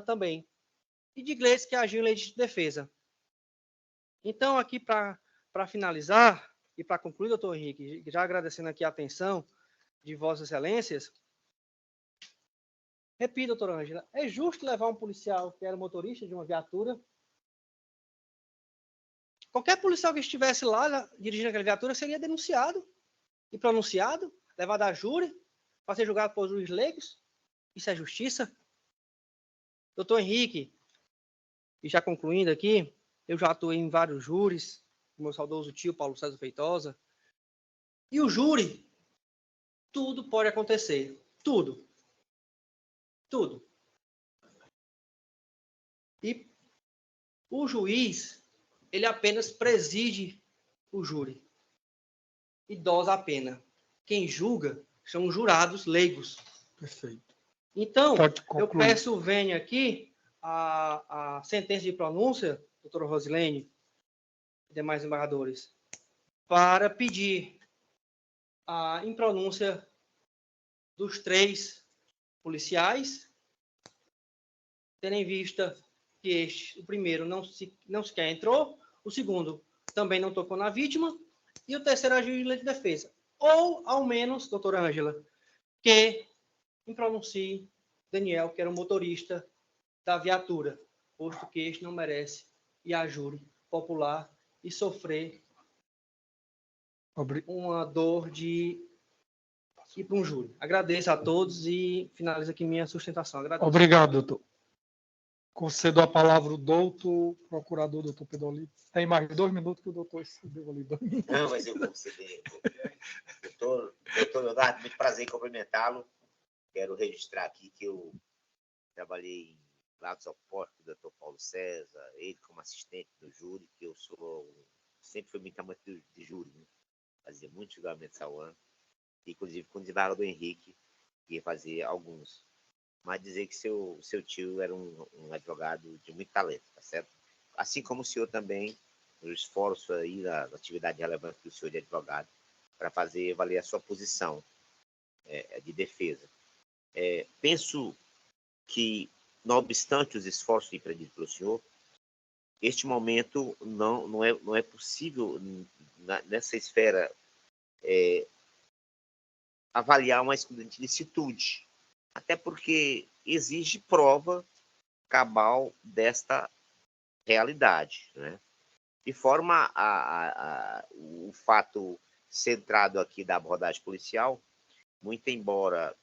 também, e de Gleice, que agiu em legítima defesa. Então, aqui para finalizar e para concluir, doutor Henrique, já agradecendo aqui a atenção de Vossas Excelências, repito, doutora Ângela, é justo levar um policial que era motorista de uma viatura? Qualquer policial que estivesse lá dirigindo aquela viatura seria denunciado e pronunciado, levado a júri, para ser julgado por juízes leigos? Isso é justiça? Doutor Henrique, e já concluindo aqui, eu já atuei em vários júris, com meu saudoso tio Paulo César Feitosa, e o júri, tudo pode acontecer. Tudo. Tudo. E o juiz, ele apenas preside o júri e dosa a pena. Quem julga são os jurados leigos. Perfeito. Então, eu peço venha aqui a sentença de pronúncia, doutora Rosilene e demais embargadores, para pedir a impronúncia dos 3 policiais, tendo em vista que o primeiro não sequer entrou, o segundo também não tocou na vítima, e o terceiro agiu em legítima defesa. Ou, ao menos, doutora Ângela, que impronuncie Daniel, que era o motorista da viatura, posto que este não merece ir a júri popular e sofrer uma dor de ir para um júri. Agradeço a todos e finalizo aqui minha sustentação. Agradeço. Obrigado, doutor. Concedo a palavra ao doutor procurador, doutor Pedolito. Tem mais 2 minutos que o doutor excedeu ali. Não, mas eu vou ceder. Doutor Leonardo, muito prazer em cumprimentá-lo. Quero registrar aqui que eu trabalhei em Lados ao Porto com o doutor Paulo César, ele como assistente do júri, que eu sempre fui muito amante de júri, né? Fazia muitos julgamentos ao ano, inclusive com o desembargador Henrique, ia fazer alguns. Mas dizer que seu tio era um advogado de muito talento, tá certo? Assim como o senhor também, no esforço aí, na atividade relevante do senhor de advogado, para valer a sua posição de defesa. Penso que, não obstante os esforços empreendidos pelo senhor, este momento não é possível, nessa esfera, avaliar uma excludente licitude, até porque exige prova cabal desta realidade, né? De forma o fato centrado aqui da abordagem policial, muito embora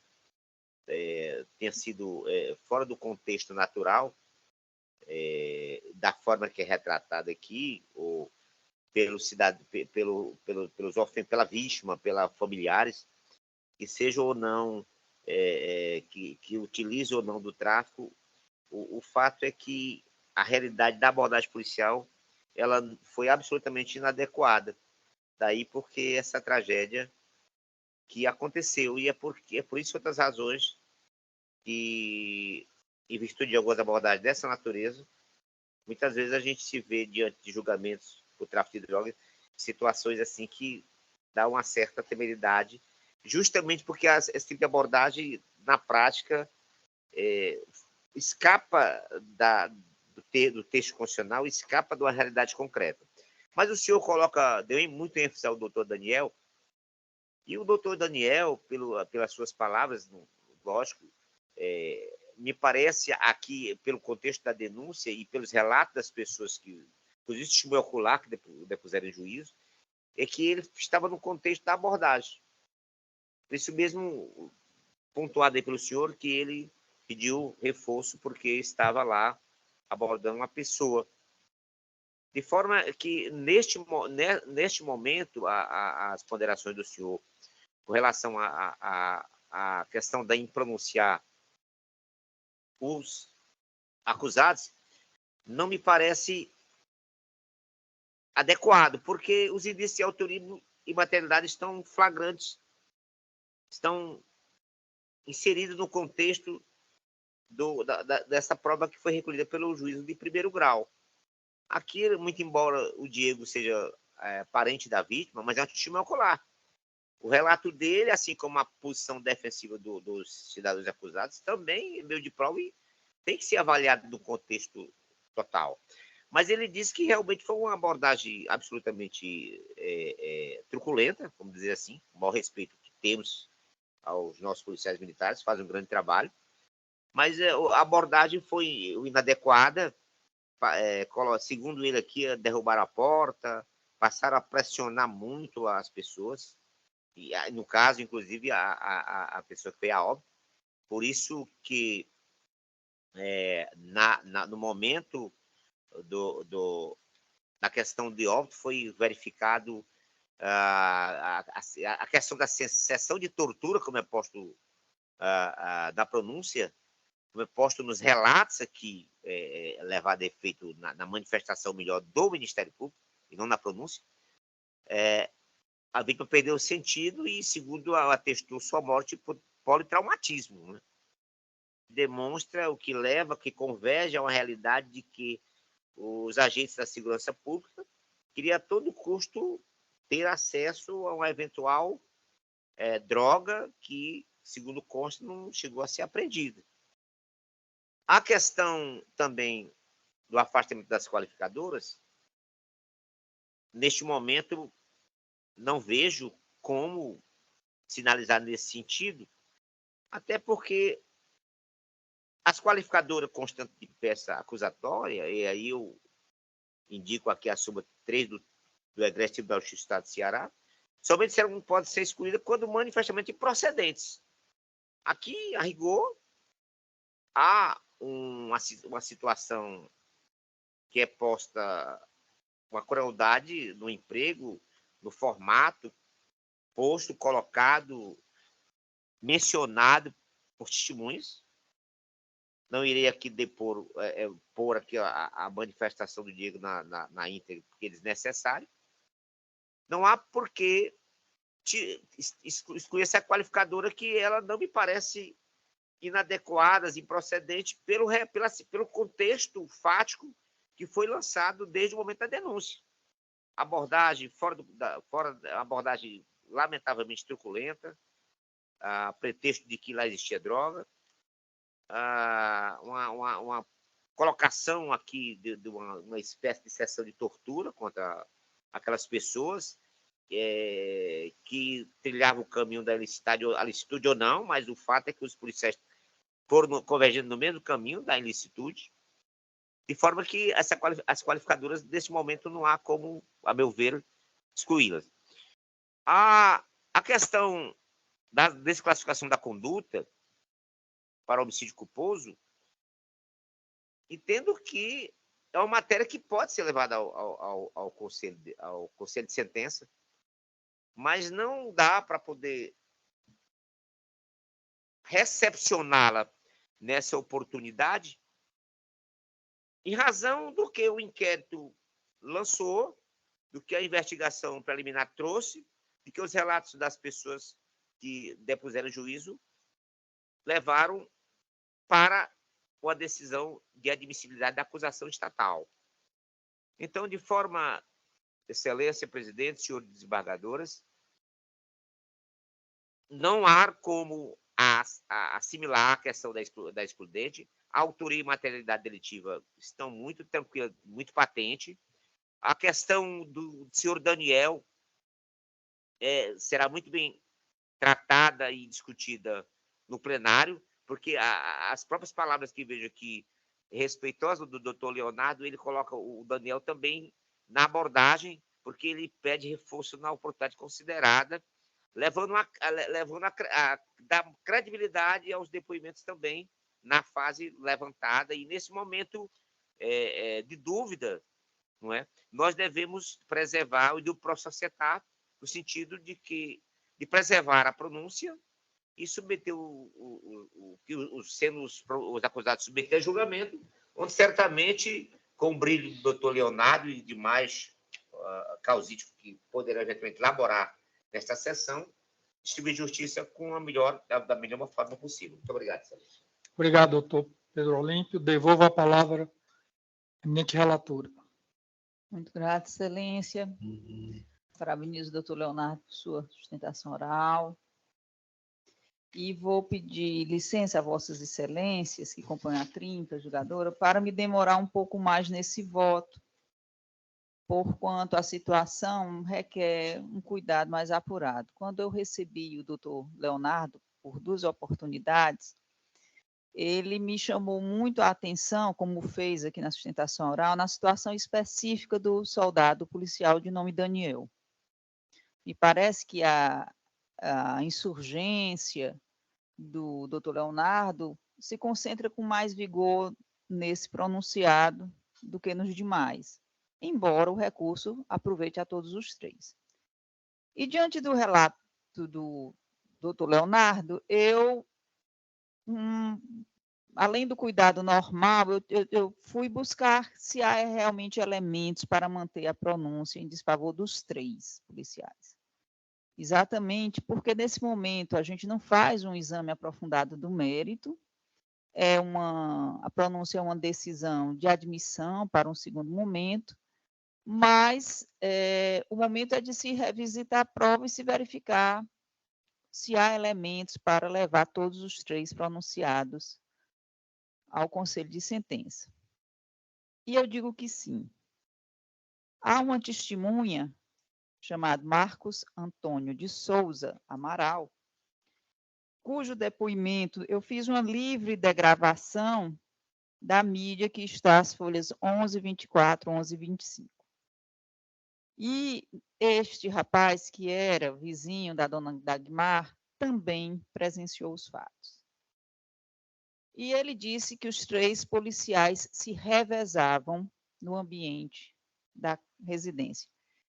tenha sido fora do contexto natural, da forma que é retratado aqui, ou pelos pela vítima, pelos familiares, que seja ou não, que utilize ou não do tráfico, o fato é que a realidade da abordagem policial ela foi absolutamente inadequada. Daí porque essa tragédia que aconteceu, e é por isso outras razões que, em virtude de algumas abordagens dessa natureza, muitas vezes a gente se vê diante de julgamentos por tráfico de drogas, situações assim que dá uma certa temeridade, justamente porque esse tipo de abordagem, na prática, escapa do texto constitucional, escapa de uma realidade concreta. Mas o senhor deu muito ênfase ao doutor Daniel, e o doutor Daniel, pelas suas palavras, lógico, me parece aqui, pelo contexto da denúncia e pelos relatos das pessoas que, inclusive testemunho ocular, que depuseram em juízo, é que ele estava no contexto da abordagem. Por isso mesmo, pontuado aí pelo senhor, que ele pediu reforço porque estava lá abordando uma pessoa. De forma que, neste momento, as ponderações do senhor com relação à questão da impronunciar os acusados, não me parece adequado, porque os indícios de autoria e materialidade estão flagrantes, estão inseridos no contexto dessa prova que foi recolhida pelo juízo de primeiro grau. Aqui, muito embora o Diego seja parente da vítima, mas é um testemunho ocular. O relato dele, assim como a posição defensiva dos cidadãos acusados, também é meio de prova tem que ser avaliado no contexto total. Mas ele disse que realmente foi uma abordagem absolutamente truculenta, vamos dizer assim, com o maior respeito que temos aos nossos policiais militares, fazem um grande trabalho, mas a abordagem foi inadequada, segundo ele aqui, derrubaram a porta, passaram a pressionar muito as pessoas, e no caso, inclusive, a pessoa que foi a óbito. Por isso que no momento da questão de óbito foi verificado a questão da sessão de tortura, como é posto da pronúncia, como é posto nos relatos aqui, levado a efeito na manifestação melhor do Ministério Público, e não na pronúncia, a vítima perdeu o sentido e, segundo atestou sua morte por politraumatismo, né? Demonstra o que leva, que converge a uma realidade de que os agentes da segurança pública queriam a todo custo ter acesso a uma eventual droga que, segundo consta, não chegou a ser apreendida. A questão também do afastamento das qualificadoras, neste momento, não vejo como sinalizar nesse sentido, até porque as qualificadoras constantes de peça acusatória, e aí eu indico aqui a súmula 3 do Egresso Tribunal de Justiça do Estado de Ceará, somente não pode ser excluída quando manifestamente improcedentes. Aqui, a rigor, há uma situação que é posta, uma crueldade no emprego, no formato, posto, colocado, mencionado por testemunhas. Não irei aqui pôr aqui a manifestação do Diego na íntegra, porque é desnecessário. Não há por que excluir essa qualificadora, que ela não me parece inadequada, improcedente, pelo contexto fático que foi lançado desde o momento da denúncia. Abordagem abordagem lamentavelmente truculenta, a pretexto de que lá existia droga, uma colocação aqui de uma espécie de sessão de tortura contra aquelas pessoas que trilhavam o caminho da ilicitude ou não, mas o fato é que os policiais foram convergindo no mesmo caminho da ilicitude, de forma que as qualificadoras, nesse momento, não há como, a meu ver, excluí-las. A questão da desclassificação da conduta para homicídio culposo, entendo que é uma matéria que pode ser levada ao conselho de sentença, mas não dá para poder recepcioná-la nessa oportunidade, em razão do que o inquérito lançou, do que a investigação preliminar trouxe, de que os relatos das pessoas que depuseram juízo levaram para uma decisão de admissibilidade da acusação estatal. Então, de forma, Excelência, presidente, senhores desembargadoras, não há como assimilar a questão da excludente. A autoria e materialidade delitiva estão muito tranquilas, muito patente. A questão do senhor Daniel será muito bem tratada e discutida no plenário, porque as próprias palavras que vejo aqui, respeitosas do doutor Leonardo, ele coloca o Daniel também na abordagem, porque ele pede reforço na oportunidade considerada, levando a dar credibilidade aos depoimentos também na fase levantada. E nesse momento de dúvida, não é? Nós devemos preservar o duplo processetar, no sentido de preservar a pronúncia e submeter sendo os acusados submeter a julgamento, onde certamente, com o brilho do doutor Leonardo e demais causíticos que poderão eventualmente elaborar nesta sessão, distribuir justiça da melhor forma possível. Muito obrigado, excelência. Obrigado, doutor Pedro Olímpio. Devolvo a palavra à eminente relatora. Muito grata, excelência. Parabenizo o doutor Leonardo por sua sustentação oral. e vou pedir licença a Vossas Excelências, que compõem a trinca julgadora, para me demorar um pouco mais nesse voto, porquanto a situação requer um cuidado mais apurado. Quando eu recebi o doutor Leonardo, por 2 oportunidades, ele me chamou muito a atenção, como fez aqui na sustentação oral, na situação específica do soldado policial de nome Daniel. Me parece que a insurgência do doutor Leonardo se concentra com mais vigor nesse pronunciado do que nos demais, embora o recurso aproveite a todos os 3. E diante do relato do doutor Leonardo, eu, além do cuidado normal, eu fui buscar se há realmente elementos para manter a pronúncia em desfavor dos 3 policiais. Exatamente porque, nesse momento, a gente não faz um exame aprofundado do mérito, a pronúncia é uma decisão de admissão para um segundo momento, mas o momento é de se revisitar a prova e se verificar se há elementos para levar todos os 3 pronunciados ao conselho de sentença. E eu digo que sim. Há uma testemunha chamada Marcos Antônio de Souza Amaral, cujo depoimento eu fiz uma livre degravação da mídia que está às folhas 11, 24, 11 e 25. E este rapaz, que era vizinho da dona Dagmar, também presenciou os fatos. E ele disse que os 3 policiais se revezavam no ambiente da residência.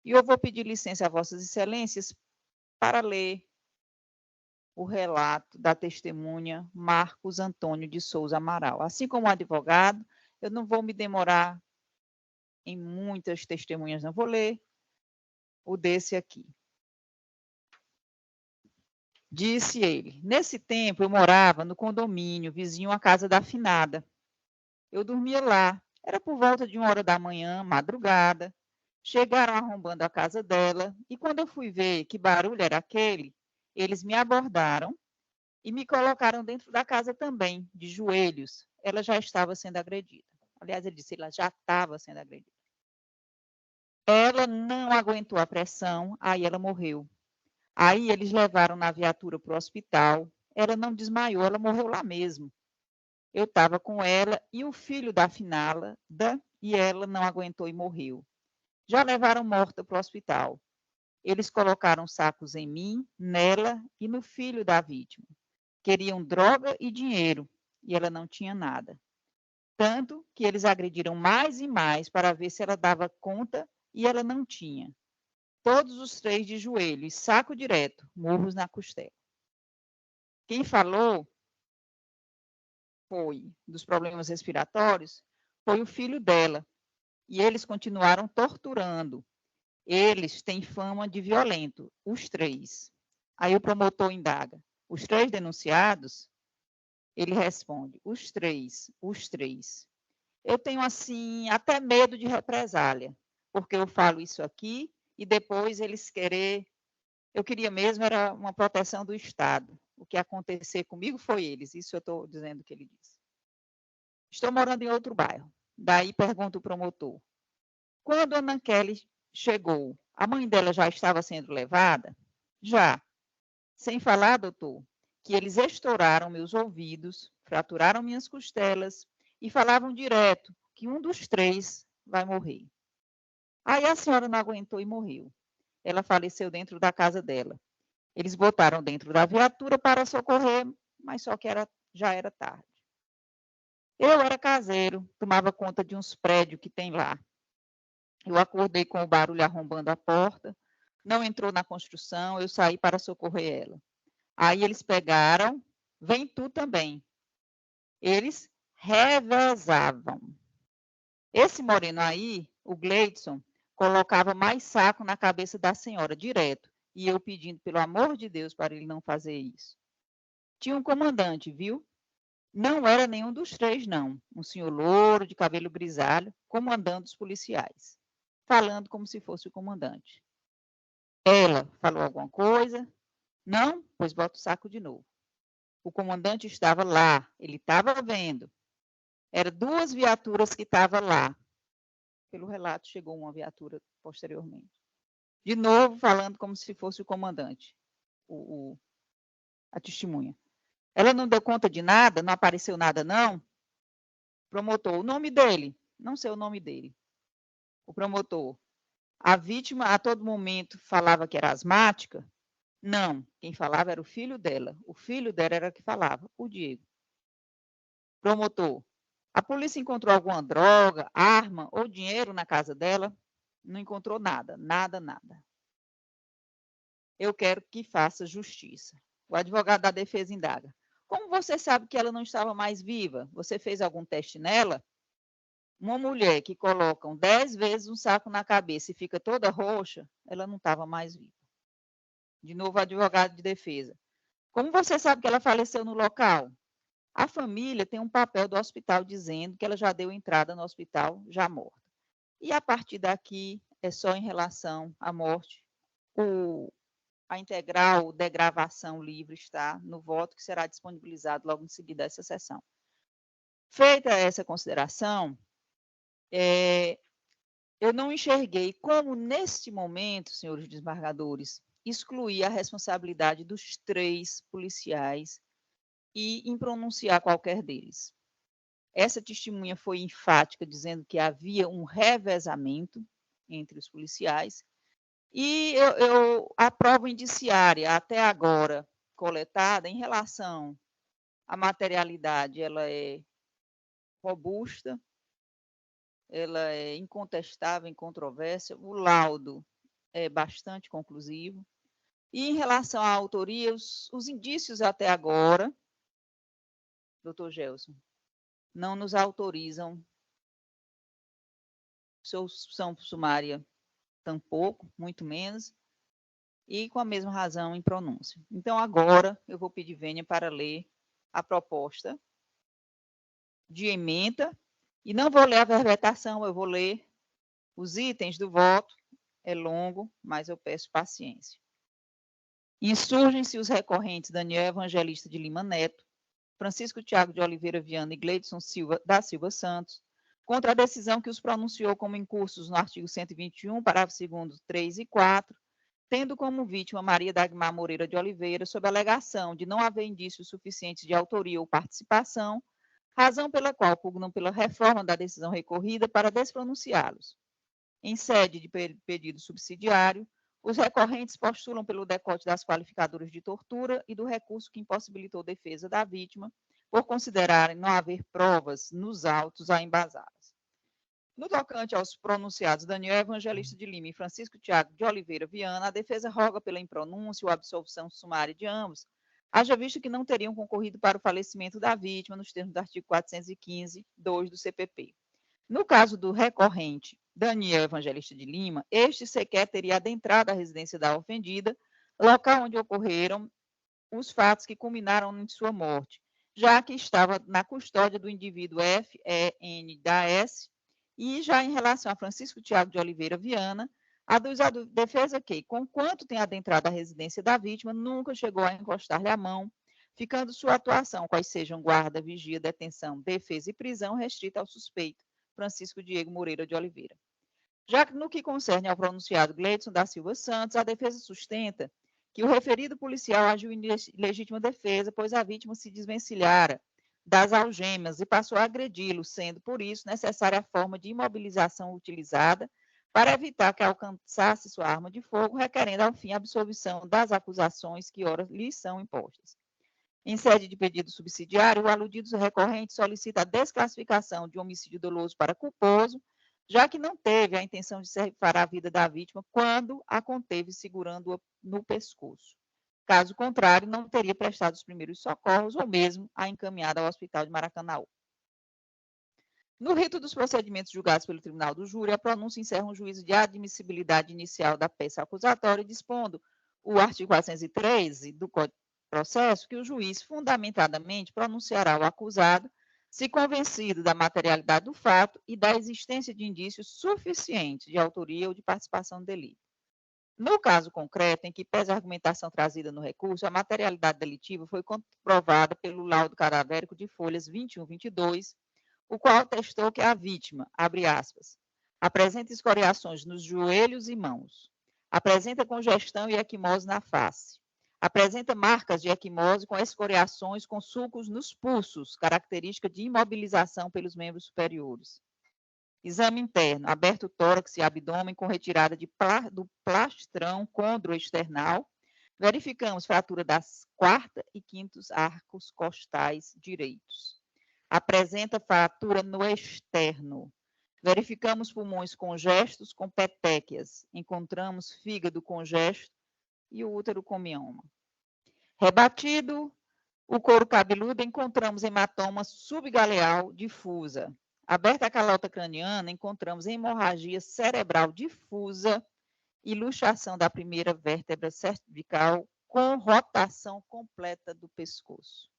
E eu vou pedir licença a Vossas Excelências para ler o relato da testemunha Marcos Antônio de Souza Amaral. Assim como advogado, eu não vou me demorar em muitas testemunhas, não vou ler o desse aqui. Disse ele: nesse tempo eu morava no condomínio vizinho à casa da finada. Eu dormia lá. Era por volta de 1h da manhã, madrugada. Chegaram arrombando a casa dela e quando eu fui ver que barulho era aquele, eles me abordaram e me colocaram dentro da casa também, de joelhos. Ela já estava sendo agredida. Aliás, ele disse, ela já estava sendo agredida. Ela não aguentou a pressão, aí ela morreu. Aí eles levaram na viatura para o hospital. Ela não desmaiou, ela morreu lá mesmo. Eu estava com ela e o filho da finada, e ela não aguentou e morreu. Já levaram morta para o hospital. Eles colocaram sacos em mim, nela e no filho da vítima. Queriam droga e dinheiro, e ela não tinha nada. Tanto que eles agrediram mais e mais para ver se ela dava conta, e ela não tinha. Todos os 3 de joelhos, saco direto, murros na costela. Quem falou dos problemas respiratórios, foi o filho dela. E eles continuaram torturando. Eles têm fama de violento, os 3. Aí o promotor indaga, os 3 denunciados? Ele responde, os 3. Eu tenho, assim, até medo de represália, porque eu falo isso aqui e depois eles eu queria mesmo era uma proteção do Estado. O que acontecer comigo foi eles, isso eu estou dizendo que ele disse. Estou morando em outro bairro. Daí pergunta o promotor, quando a Ana Kelly chegou, a mãe dela já estava sendo levada? Já. Sem falar, doutor, que eles estouraram meus ouvidos, fraturaram minhas costelas e falavam direto que um dos 3 vai morrer. Aí a senhora não aguentou e morreu. Ela faleceu dentro da casa dela. Eles botaram dentro da viatura para socorrer, mas só que já era tarde. Eu era caseiro, tomava conta de uns prédios que tem lá. Eu acordei com o barulho arrombando a porta, não entrou na construção, eu saí para socorrer ela. Aí eles pegaram, vem tu também. Eles revezavam. Esse moreno aí, o Gleidson, colocava mais saco na cabeça da senhora, direto. E eu pedindo, pelo amor de Deus, para ele não fazer isso. Tinha um comandante, viu? Não era nenhum dos 3, não. Um senhor louro, de cabelo grisalho, comandando os policiais. Falando como se fosse o comandante. Ela falou alguma coisa? Não? Pois bota o saco de novo. O comandante estava lá, ele estava vendo. Eram 2 viaturas que estavam lá. Pelo relato, chegou uma viatura posteriormente. De novo, falando como se fosse o comandante, a testemunha. Ela não deu conta de nada, não apareceu nada, não? Promotor, o nome dele? Não sei o nome dele. O promotor, a vítima a todo momento falava que era asmática? Não, quem falava era o filho dela. O filho dela era que falava, o Diego. Promotor, a polícia encontrou alguma droga, arma ou dinheiro na casa dela? Não encontrou nada, nada, nada. Eu quero que faça justiça. O advogado da defesa indaga. Como você sabe que ela não estava mais viva? Você fez algum teste nela? Uma mulher que colocam 10 vezes um saco na cabeça e fica toda roxa, ela não estava mais viva. De novo, o advogado de defesa. Como você sabe que ela faleceu no local? A família tem um papel do hospital dizendo que ela já deu entrada no hospital já morta. E a partir daqui é só em relação à morte. A integral de gravação livre está no voto que será disponibilizado logo em seguida dessa sessão. Feita essa consideração, eu não enxerguei como, neste momento, senhores desembargadores, excluir a responsabilidade dos 3 policiais e em pronunciar qualquer deles. Essa testemunha foi enfática, dizendo que havia um revezamento entre os policiais, e a prova indiciária até agora coletada em relação à materialidade, ela é robusta, ela é incontestável, incontrovérsia, o laudo é bastante conclusivo. E em relação à autoria, os indícios até agora, doutor Gelson, não nos autorizam solução sumária tampouco, muito menos, e com a mesma razão em pronúncia. Então, agora, eu vou pedir vênia para ler a proposta de ementa, e não vou ler a verbetação, eu vou ler os itens do voto, é longo, mas eu peço paciência. Insurgem-se os recorrentes Daniel Evangelista de Lima Neto, Francisco Tiago de Oliveira Viana e Gleidson da Silva Santos, contra a decisão que os pronunciou como incursos no artigo 121, parágrafo 2º, 3 e 4, tendo como vítima Maria Dagmar Moreira de Oliveira, sob a alegação de não haver indícios suficientes de autoria ou participação, razão pela qual pugnam pela reforma da decisão recorrida para despronunciá-los. Em sede de pedido subsidiário, os recorrentes postulam pelo decote das qualificadoras de tortura e do recurso que impossibilitou defesa da vítima, por considerarem não haver provas nos autos a embasá-las. No tocante aos pronunciados Daniel Evangelista de Lima e Francisco Tiago de Oliveira Viana, a defesa roga pela impronúncia ou absolvição sumária de ambos, haja visto que não teriam concorrido para o falecimento da vítima nos termos do artigo 415, 2 do CPP. No caso do recorrente Daniel Evangelista de Lima, este sequer teria adentrado a residência da ofendida, local onde ocorreram os fatos que culminaram em sua morte, já que estava na custódia do indivíduo FEN da S, e já em relação a Francisco Tiago de Oliveira Viana, aduz a defesa que, conquanto tem adentrado a residência da vítima, nunca chegou a encostar-lhe a mão, ficando sua atuação, quais sejam guarda, vigia, detenção, defesa e prisão, restrita ao suspeito, Francisco Diego Moreira de Oliveira. Já que no que concerne ao pronunciado Gleidson da Silva Santos, a defesa sustenta que o referido policial agiu em legítima defesa, pois a vítima se desvencilhara das algemas e passou a agredi-lo, sendo, por isso, necessária a forma de imobilização utilizada para evitar que alcançasse sua arma de fogo, requerendo, ao fim, a absolvição das acusações que ora lhe são impostas. Em sede de pedido subsidiário, o aludido recorrente solicita a desclassificação de homicídio doloso para culposo, já que não teve a intenção de ceifar a vida da vítima quando a conteve segurando-a no pescoço. Caso contrário, não teria prestado os primeiros socorros ou mesmo a encaminhado ao hospital de Maracanaú. No rito dos procedimentos julgados pelo Tribunal do Júri, a pronúncia encerra um juízo de admissibilidade inicial da peça acusatória, dispondo o artigo 413 do Código de Processo que o juiz fundamentadamente pronunciará o acusado se convencido da materialidade do fato e da existência de indícios suficientes de autoria ou de participação no delito. No caso concreto, em que pese a argumentação trazida no recurso, a materialidade delitiva foi comprovada pelo laudo cadavérico de folhas 21 e 22, o qual atestou que a vítima, abre aspas, apresenta escoriações nos joelhos e mãos, apresenta congestão e equimose na face, apresenta marcas de equimose com escoriações com sulcos nos pulsos, característica de imobilização pelos membros superiores. Exame interno, aberto tórax e abdômen com retirada do plastrão condroesternal. Verificamos fratura das quarta e quintos arcos costais direitos. Apresenta fratura no externo. Verificamos pulmões congestos com petequias. Encontramos fígado congesto e o útero com mioma. Rebatido o couro cabeludo, encontramos hematoma subgaleal difusa. Aberta a calota craniana, encontramos hemorragia cerebral difusa e luxação da primeira vértebra cervical com rotação completa do pescoço.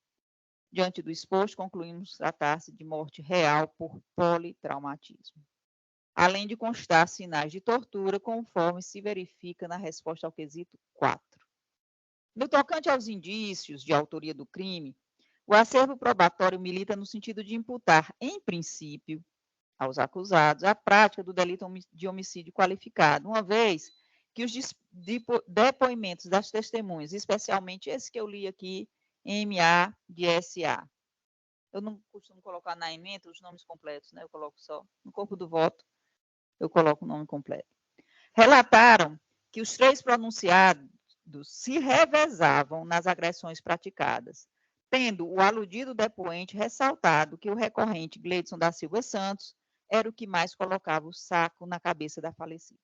Diante do exposto, concluímos tratar-se de morte real por politraumatismo, além de constar sinais de tortura, conforme se verifica na resposta ao quesito 4. No tocante aos indícios de autoria do crime, o acervo probatório milita no sentido de imputar, em princípio, aos acusados a prática do delito de homicídio qualificado, uma vez que os depoimentos das testemunhas, especialmente esse que eu li aqui, MA de SA. Eu não costumo colocar na ementa os nomes completos, né? Eu coloco só no corpo do voto, eu coloco o nome completo. Relataram que os 3 pronunciados se revezavam nas agressões praticadas, tendo o aludido depoente ressaltado que o recorrente Gleidson da Silva Santos era o que mais colocava o saco na cabeça da falecida.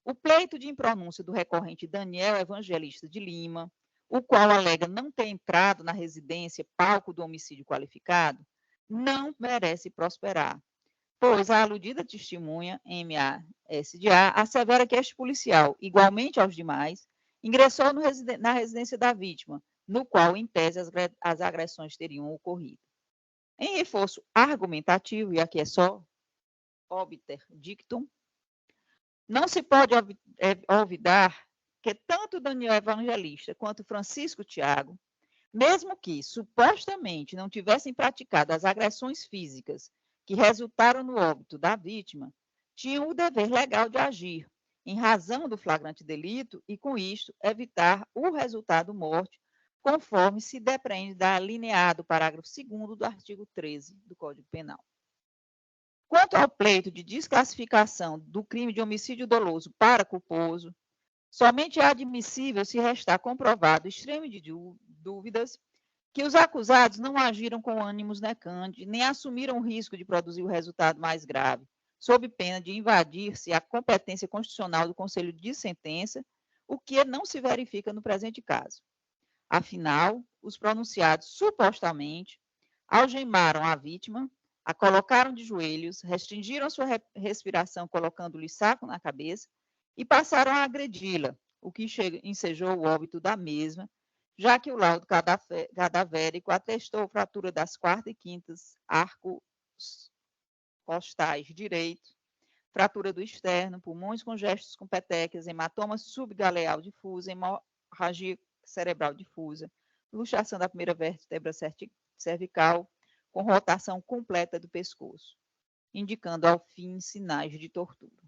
O pleito de impronúncia do recorrente Daniel Evangelista de Lima, o qual alega não ter entrado na residência palco do homicídio qualificado, não merece prosperar, pois a aludida testemunha, MASDA, assevera que este policial, igualmente aos demais, ingressou na residência da vítima, no qual, em tese, as agressões teriam ocorrido. Em reforço argumentativo, e aqui é só obter dictum, não se pode olvidar que tanto Daniel Evangelista quanto Francisco Tiago, mesmo que supostamente não tivessem praticado as agressões físicas que resultaram no óbito da vítima, tinham o dever legal de agir, em razão do flagrante delito, e, com isto, evitar o resultado morte, conforme se depreende da alineada do parágrafo 2º do artigo 13 do Código Penal. Quanto ao pleito de desclassificação do crime de homicídio doloso para culposo, somente é admissível se restar comprovado, extremo de dúvidas, que os acusados não agiram com ânimos necande, nem assumiram o risco de produzir o resultado mais grave, sob pena de invadir-se a competência constitucional do Conselho de Sentença, o que não se verifica no presente caso. Afinal, os pronunciados supostamente algemaram a vítima, a colocaram de joelhos, restringiram sua respiração colocando-lhe saco na cabeça e passaram a agredi-la, o que ensejou o óbito da mesma, já que o laudo cadavérico atestou fratura das quartas e quintas arcos costais direito, fratura do externo, pulmões congestos com petequias, hematoma subgaleal difusa, hemorragia cerebral difusa, luxação da primeira vértebra cervical, com rotação completa do pescoço, indicando ao fim sinais de tortura.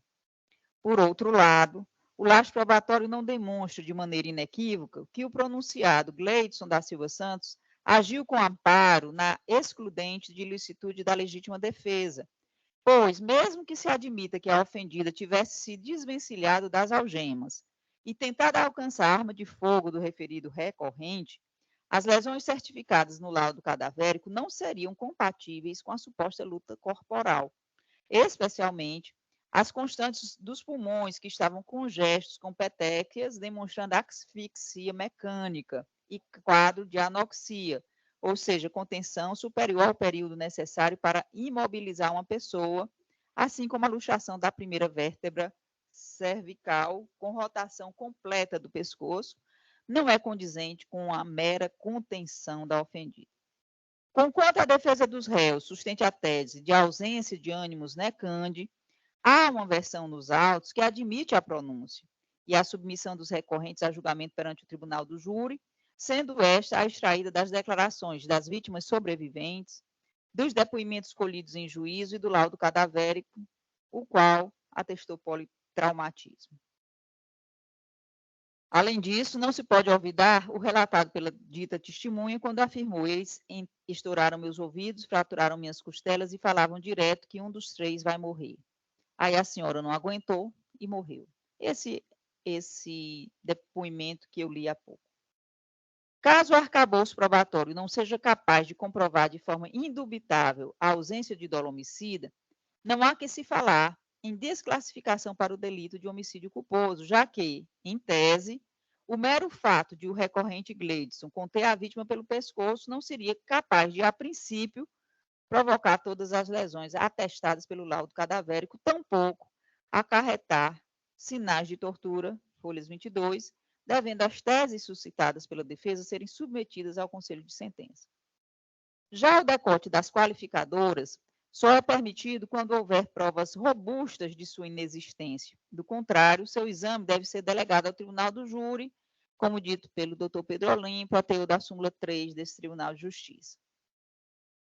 Por outro lado, o lastro probatório não demonstra de maneira inequívoca que o pronunciado Gleidson da Silva Santos agiu com amparo na excludente de ilicitude da legítima defesa, pois, mesmo que se admita que a ofendida tivesse se desvencilhado das algemas e tentado alcançar a arma de fogo do referido recorrente, as lesões certificadas no laudo cadavérico não seriam compatíveis com a suposta luta corporal, especialmente as constantes dos pulmões que estavam congestos com petequias, demonstrando asfixia mecânica e quadro de anoxia, ou seja, contenção superior ao período necessário para imobilizar uma pessoa, assim como a luxação da primeira vértebra cervical com rotação completa do pescoço, não é condizente com a mera contenção da ofendida. Conquanto a defesa dos réus sustente a tese de ausência de ânimos necandi, há uma versão nos autos que admite a pronúncia, e a submissão dos recorrentes a julgamento perante o tribunal do júri, sendo esta a extraída das declarações das vítimas sobreviventes, dos depoimentos colhidos em juízo e do laudo cadavérico, o qual atestou politraumatismo. Além disso, não se pode olvidar o relatado pela dita testemunha quando afirmou: eles estouraram meus ouvidos, fraturaram minhas costelas e falavam direto que um dos 3 vai morrer. Aí a senhora não aguentou e morreu. Esse depoimento que eu li há pouco. Caso o arcabouço probatório não seja capaz de comprovar de forma indubitável a ausência de dolo homicida, não há que se falar em desclassificação para o delito de homicídio culposo, já que, em tese, o mero fato de o recorrente Gleidson conter a vítima pelo pescoço não seria capaz de, a princípio, provocar todas as lesões atestadas pelo laudo cadavérico, tampouco acarretar sinais de tortura, folhas 22, devendo as teses suscitadas pela defesa serem submetidas ao conselho de sentença. Já o decote das qualificadoras só é permitido quando houver provas robustas de sua inexistência. Do contrário, seu exame deve ser delegado ao tribunal do júri, como dito pelo Dr. Pedro Olimpo, ateu da súmula 3 desse Tribunal de Justiça.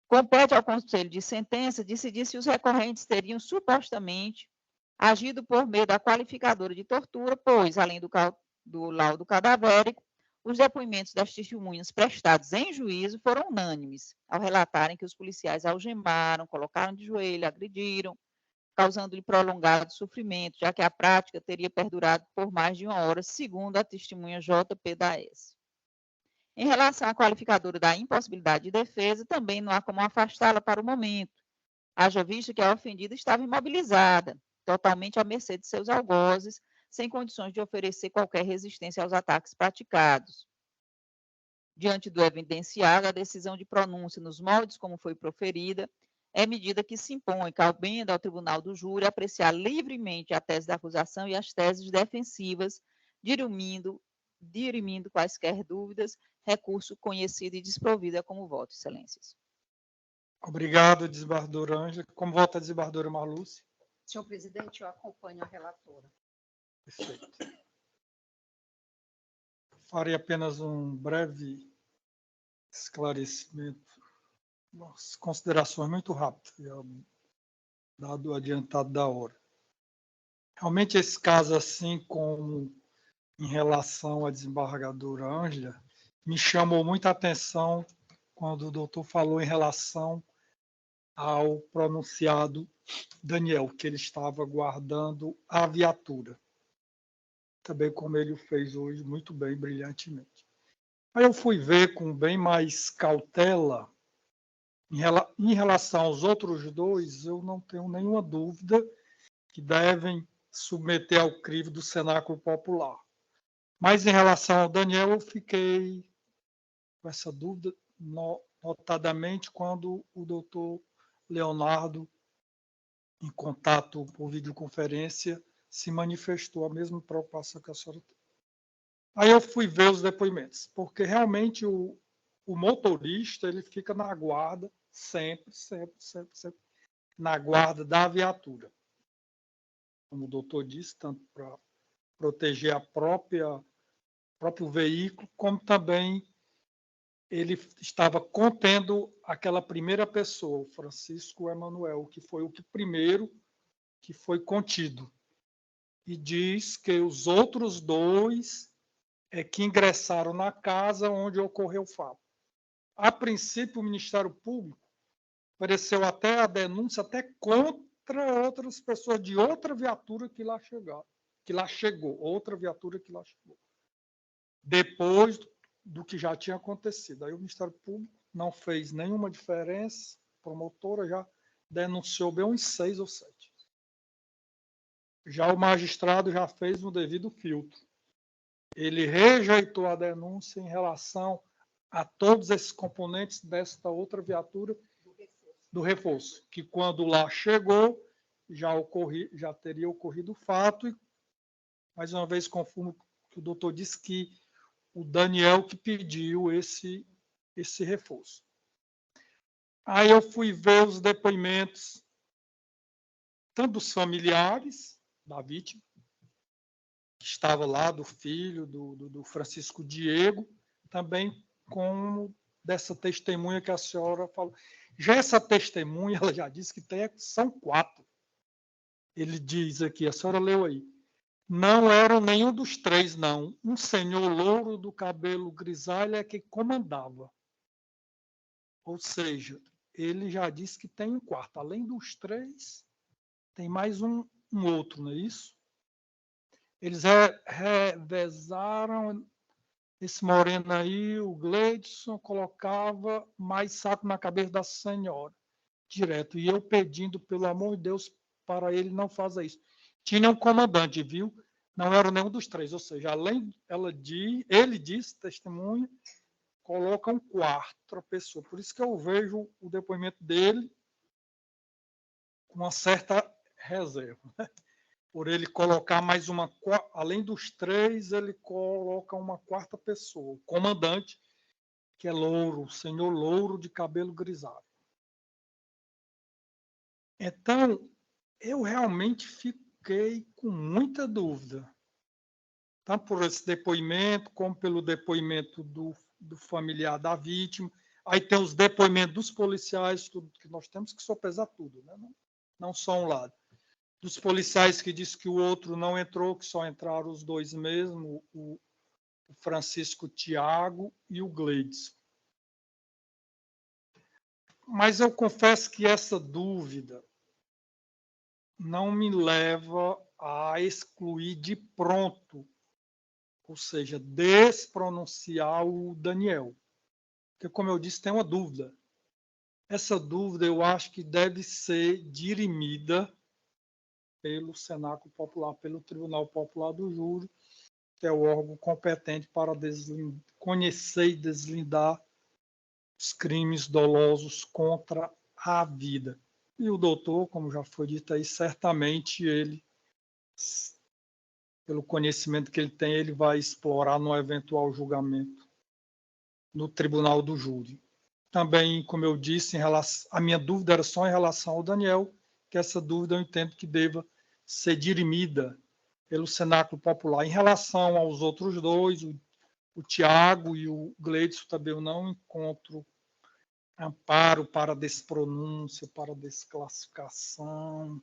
Compete ao conselho de sentença decidir se os recorrentes teriam supostamente agido por meio da qualificadora de tortura, pois, além do laudo cadavérico, os depoimentos das testemunhas prestados em juízo foram unânimes, ao relatarem que os policiais algemaram, colocaram de joelho, agrediram, causando-lhe prolongado sofrimento, já que a prática teria perdurado por mais de 1 hora, segundo a testemunha JP da S. Em relação à qualificadora da impossibilidade de defesa, também não há como afastá-la para o momento, haja vista que a ofendida estava imobilizada, totalmente à mercê de seus algozes, sem condições de oferecer qualquer resistência aos ataques praticados. Diante do evidenciado, a decisão de pronúncia nos moldes como foi proferida é medida que se impõe, cabendo ao tribunal do júri apreciar livremente a tese da acusação e as teses defensivas, dirimindo quaisquer dúvidas, recurso conhecido e desprovido como voto, excelências. Obrigado, desembargadora Ângela. Como vota a desembargadora Marluce? Senhor presidente, eu acompanho a relatora. Perfeito. Farei apenas um breve esclarecimento, umas considerações muito rápidas, dado o adiantado da hora. Realmente, esse caso, assim como em relação à desembargadora Ângela, me chamou muita atenção quando o doutor falou em relação ao pronunciado Daniel, que ele estava guardando a viatura. Também como ele o fez hoje, muito bem, brilhantemente. Aí eu fui ver com bem mais cautela, em relação aos outros 2, eu não tenho nenhuma dúvida que devem submeter ao crivo do cenáculo popular. Mas em relação ao Daniel, eu fiquei com essa dúvida, notadamente quando o doutor Leonardo, em contato por videoconferência, se manifestou a mesma preocupação que a senhora tem. Aí eu fui ver os depoimentos, porque realmente o motorista ele fica na guarda, sempre, na guarda da viatura. Como o doutor disse, tanto para proteger a próprio veículo, como também ele estava contendo aquela primeira pessoa, o Francisco Emanuel, que foi o primeiro que foi contido. E diz que os outros 2 é que ingressaram na casa onde ocorreu o fato. A princípio, o Ministério Público ofereceu até a denúncia até contra outras pessoas de outra viatura que lá chegou, outra viatura que lá chegou. Depois do que já tinha acontecido. Aí o Ministério Público não fez nenhuma diferença, a promotora já denunciou bem uns 6 ou 7. Já o magistrado já fez um devido filtro. Ele rejeitou a denúncia em relação a todos esses componentes desta outra viatura do reforço, que quando lá chegou, já teria ocorrido o fato, e, mais uma vez, conforme que o doutor disse, que o Daniel que pediu esse reforço. Aí eu fui ver os depoimentos, tanto dos familiares da vítima, que estava lá, do filho, do Francisco Diego, também como dessa testemunha que a senhora falou. Já essa testemunha, ela já disse que são 4. Ele diz aqui, a senhora leu aí. Não eram nenhum dos 3, não. Um senhor louro do cabelo grisalho é que comandava. Ou seja, ele já disse que tem um quarto. Além dos 3, tem mais um outro, não é isso? Eles revezaram. Esse moreno aí, o Gleidson, colocava mais saco na cabeça da senhora, direto. E eu pedindo, pelo amor de Deus, para ele não fazer isso. Tinha um comandante, viu? Não era nenhum dos 3. Ou seja, além ele disse, testemunha, coloca um quarto pessoa. Por isso que eu vejo o depoimento dele com uma certa reserva. Por ele colocar mais uma, além dos 3, ele coloca uma 4ª pessoa, o comandante, que é louro, o senhor louro de cabelo grisalho. Então, eu realmente fiquei com muita dúvida, tanto por esse depoimento, como pelo depoimento do familiar da vítima. Aí tem os depoimentos dos policiais, tudo que nós temos que sopesar tudo, né? Não só um lado. Dos policiais que disse que o outro não entrou, que só entraram os 2 mesmo, o Francisco Tiago e o Gleidson. Mas eu confesso que essa dúvida não me leva a excluir de pronto, ou seja, despronunciar o Daniel. Porque, como eu disse, tem uma dúvida. Essa dúvida eu acho que deve ser dirimida pelo Cenáculo Popular, pelo Tribunal Popular do Júri, que é o órgão competente para conhecer e deslindar os crimes dolosos contra a vida. E o doutor, como já foi dito aí, certamente ele, pelo conhecimento que ele tem, ele vai explorar no eventual julgamento no Tribunal do Júri. Também, como eu disse, a minha dúvida era só em relação ao Daniel, que essa dúvida eu entendo que deva ser dirimida pelo Cenáculo Popular. Em relação aos outros 2, o Tiago e o Gleidson, também eu não encontro amparo para despronúncia, para desclassificação.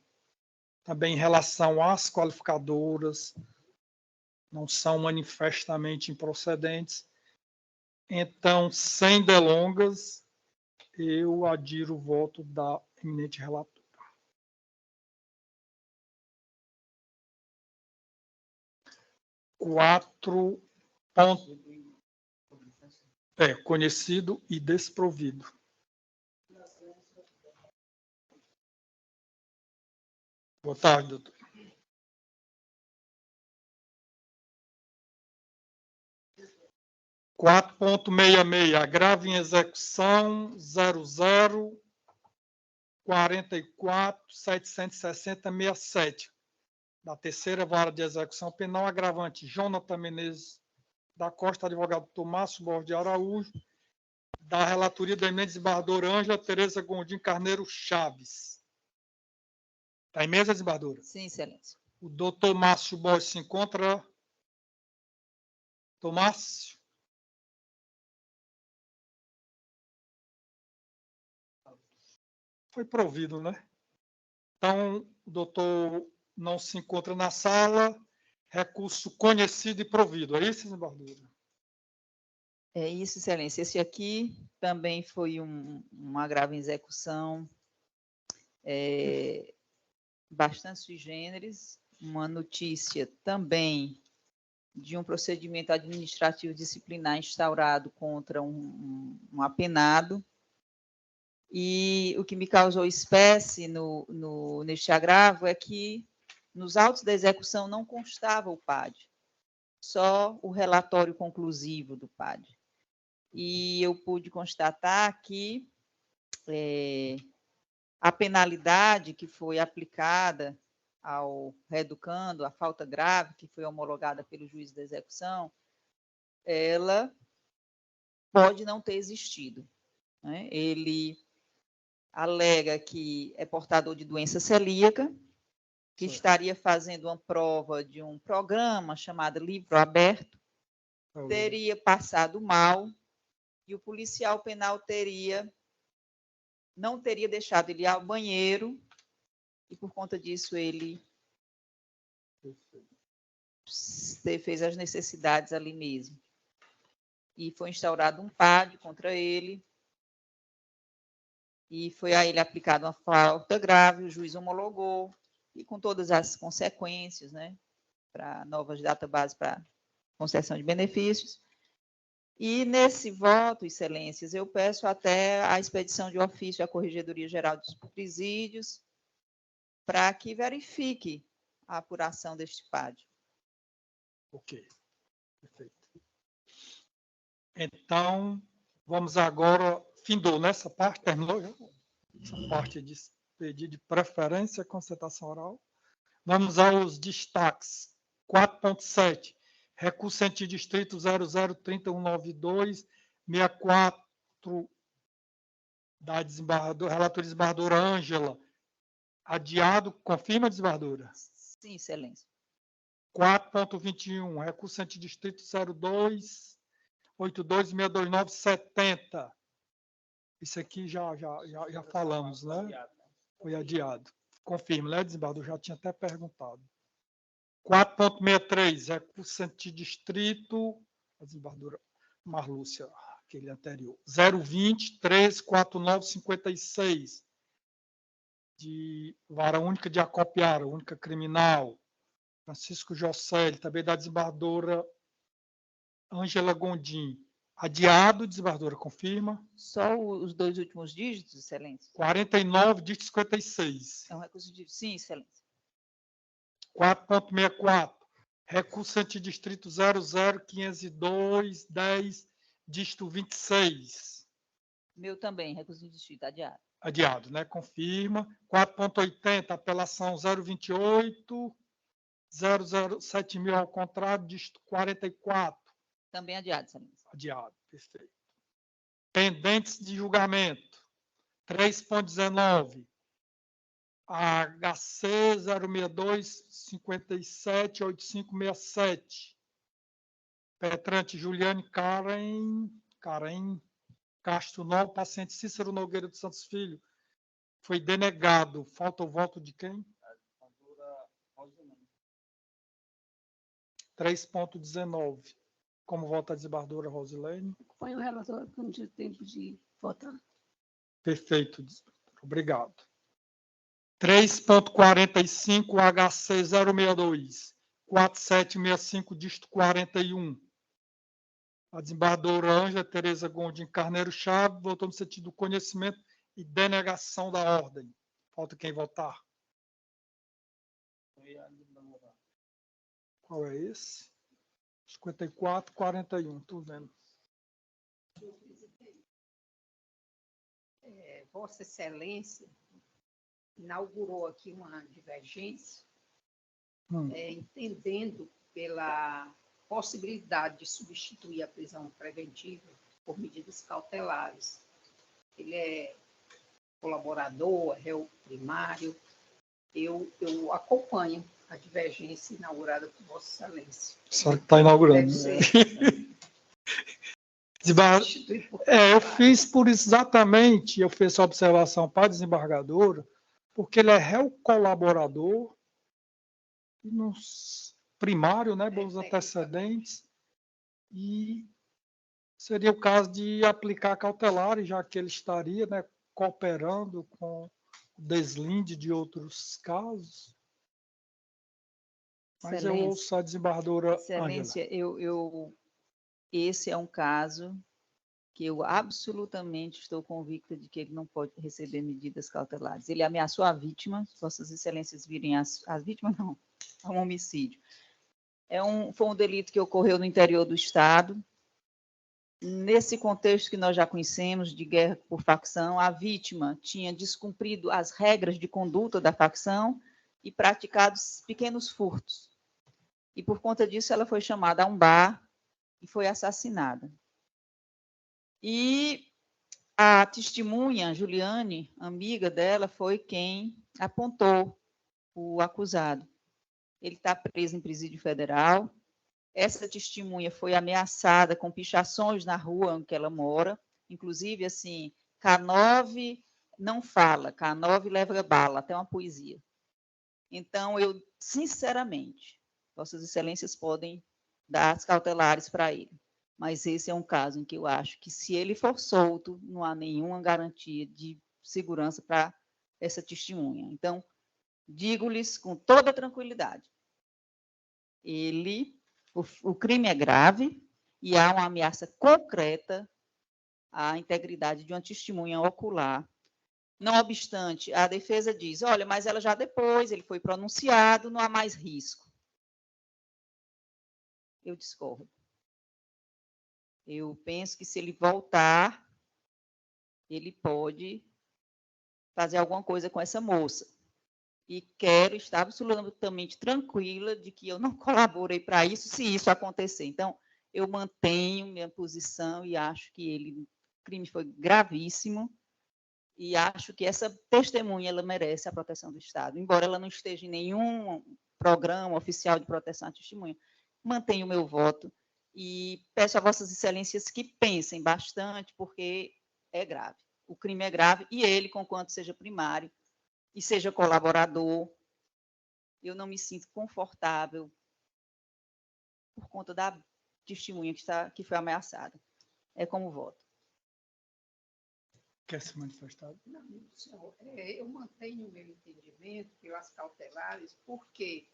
Também em relação às qualificadoras, não são manifestamente improcedentes. Então, sem delongas, eu adiro o voto da eminente relatora. Conhecido e desprovido. Boa tarde, doutor. Quatro ponto 66, agravo em execução 0044.760.67 da terceira vara de execução penal, agravante Jonathan Menezes da Costa, advogado Tomás Borges de Araújo, da relatoria da eminente desembargadora Ângela Tereza Gondim Carneiro Chaves. Está em mesa, desembargadora? Sim, excelência. O doutor Márcio Borges se encontra. Tomás? Foi provido, né? Então, o doutor não se encontra na sala, recurso conhecido e provido. É isso, desembargadora? É isso, excelência. Esse aqui também foi um agravo em execução bastante sui generis, uma notícia também de um procedimento administrativo disciplinar instaurado contra um apenado. E o que me causou espécie neste agravo é que nos autos da execução não constava o PAD, só o relatório conclusivo do PAD. E eu pude constatar que a penalidade que foi aplicada ao reeducando, a falta grave que foi homologada pelo juiz da execução, ela pode não ter existido, né? Ele alega que é portador de doença celíaca que Certo. estaria fazendo uma prova de um programa chamado Livro Aberto, teria passado mal e o policial penal não teria deixado ele ir ao banheiro e, por conta disso, ele fez as necessidades ali mesmo. E foi instaurado um PAD contra ele, e foi a ele aplicada uma falta grave, o juiz homologou, e com todas as consequências, né, para novas databases para concessão de benefícios. E nesse voto, excelências, eu peço até a expedição de ofício à Corregedoria Geral dos Presídios para que verifique a apuração deste PAD. Ok, perfeito. Então, vamos agora, findou nessa parte, terminou já? Essa parte de pedido de preferência, constatação oral. Vamos aos destaques. 4.7, recurso antidistrito 00319264 da relatora desembargadora Ângela. Adiado, confirma, desembargadora? Sim, excelência. 4.21, recurso antidistrito 0282622970. Isso aqui já falamos, né? Foi adiado. Confirma, né, desembargador? Já tinha até perguntado. 4.63, recurso antidistrito, a desembargadora Marlúcia, aquele anterior. 020-34956, de vara única de Acopiara, única criminal. Francisco José, também da desembargadora Ângela Gondim. Adiado, desembargadora, confirma. Só os dois últimos dígitos, excelência? 49, dígito 56. É um recurso de... Sim, excelência. 4.64, recurso antidistrito 0050210, dígito 26. Meu também, recurso de distrito, adiado. Adiado, né? Confirma. 4.80, apelação 028, 007.000 ao contrário, dígito 44. Também adiado, excelência. Adiado, perfeito. Pendentes de julgamento. 3.19. HC 062-57-8567. Petrante Juliane Karen Castro Novo, paciente Cícero Nogueira dos Santos Filho. Foi denegado. Falta o voto de quem? 3.19. Como vota a desembargadora Rosilene? Foi o relator que não tive tempo de votar. Perfeito, desembargadora. Obrigado. 3.45, HC 062, 4765, dígito 41. A desembargadora Ângela Tereza Gondim Carneiro Chaves votou no sentido do conhecimento e denegação da ordem. Falta quem votar. Qual é esse? 54, 41, estou vendo. Vossa Excelência inaugurou aqui uma divergência, entendendo pela possibilidade de substituir a prisão preventiva por medidas cautelares. Ele é colaborador, é réu primário. Eu acompanho a divergência inaugurada por Vossa Excelência. Só que está inaugurando. Deve ser. Eu fiz por exatamente, eu fiz essa observação para a desembargadora, porque ele é réu colaborador, e no primário, né, bons antecedentes, e seria o caso de aplicar cautelar, já que ele estaria, né, cooperando com o deslinde de outros casos. Mas eu ouço a desembargadora Excelência, Ângela. Esse é um caso que eu absolutamente estou convicta de que ele não pode receber medidas cautelares. Ele ameaçou a vítima, se Vossas Excelências virem as vítimas, não, é um homicídio. Foi um delito que ocorreu no interior do Estado. Nesse contexto que nós já conhecemos, de guerra por facção, a vítima tinha descumprido as regras de conduta da facção e praticado pequenos furtos. E, por conta disso, ela foi chamada a um bar e foi assassinada. E a testemunha, Juliane, amiga dela, foi quem apontou o acusado. Ele está preso em presídio federal. Essa testemunha foi ameaçada com pichações na rua onde ela mora. Inclusive, assim, K9 não fala, K9 leva bala, até uma poesia. Então, eu, sinceramente, Vossas Excelências podem dar as cautelares para ele. Mas esse é um caso em que eu acho que, se ele for solto, não há nenhuma garantia de segurança para essa testemunha. Então, digo-lhes com toda tranquilidade, o crime é grave e há uma ameaça concreta à integridade de uma testemunha ocular. Não obstante, a defesa diz, olha, mas ela já depois, ele foi pronunciado, não há mais risco. Eu discordo. Eu penso que, se ele voltar, ele pode fazer alguma coisa com essa moça. E quero estar absolutamente tranquila de que eu não colaborei para isso, se isso acontecer. Então, eu mantenho minha posição e acho que o crime foi gravíssimo, e acho que essa testemunha ela merece a proteção do Estado. Embora ela não esteja em nenhum programa oficial de proteção à testemunha, mantenho o meu voto e peço a Vossas Excelências que pensem bastante, porque é grave. O crime é grave e ele, conquanto seja primário e seja colaborador, eu não me sinto confortável por conta da testemunha que foi ameaçada. É como voto. Quer se manifestar? Não, senhor, eu mantenho o meu entendimento pelas cautelares, porque,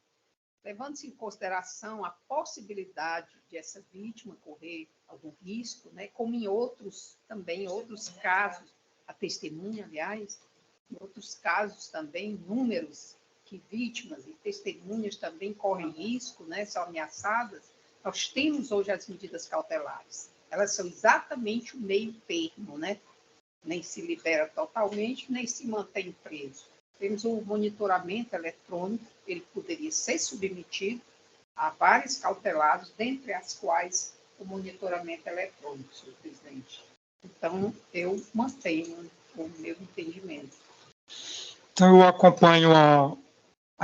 levando-se em consideração a possibilidade de essa vítima correr algum risco, né, como em outros casos, a testemunha, aliás, em outros casos também, inúmeros, que vítimas e testemunhas também correm risco, né, são ameaçadas, nós temos hoje as medidas cautelares. Elas são exatamente o meio termo, né? Nem se libera totalmente, nem se mantém preso. Temos um monitoramento eletrônico, ele poderia ser submetido a várias cautelares, dentre as quais o monitoramento eletrônico, senhor presidente. Então, eu mantenho o meu entendimento. Então, eu acompanho a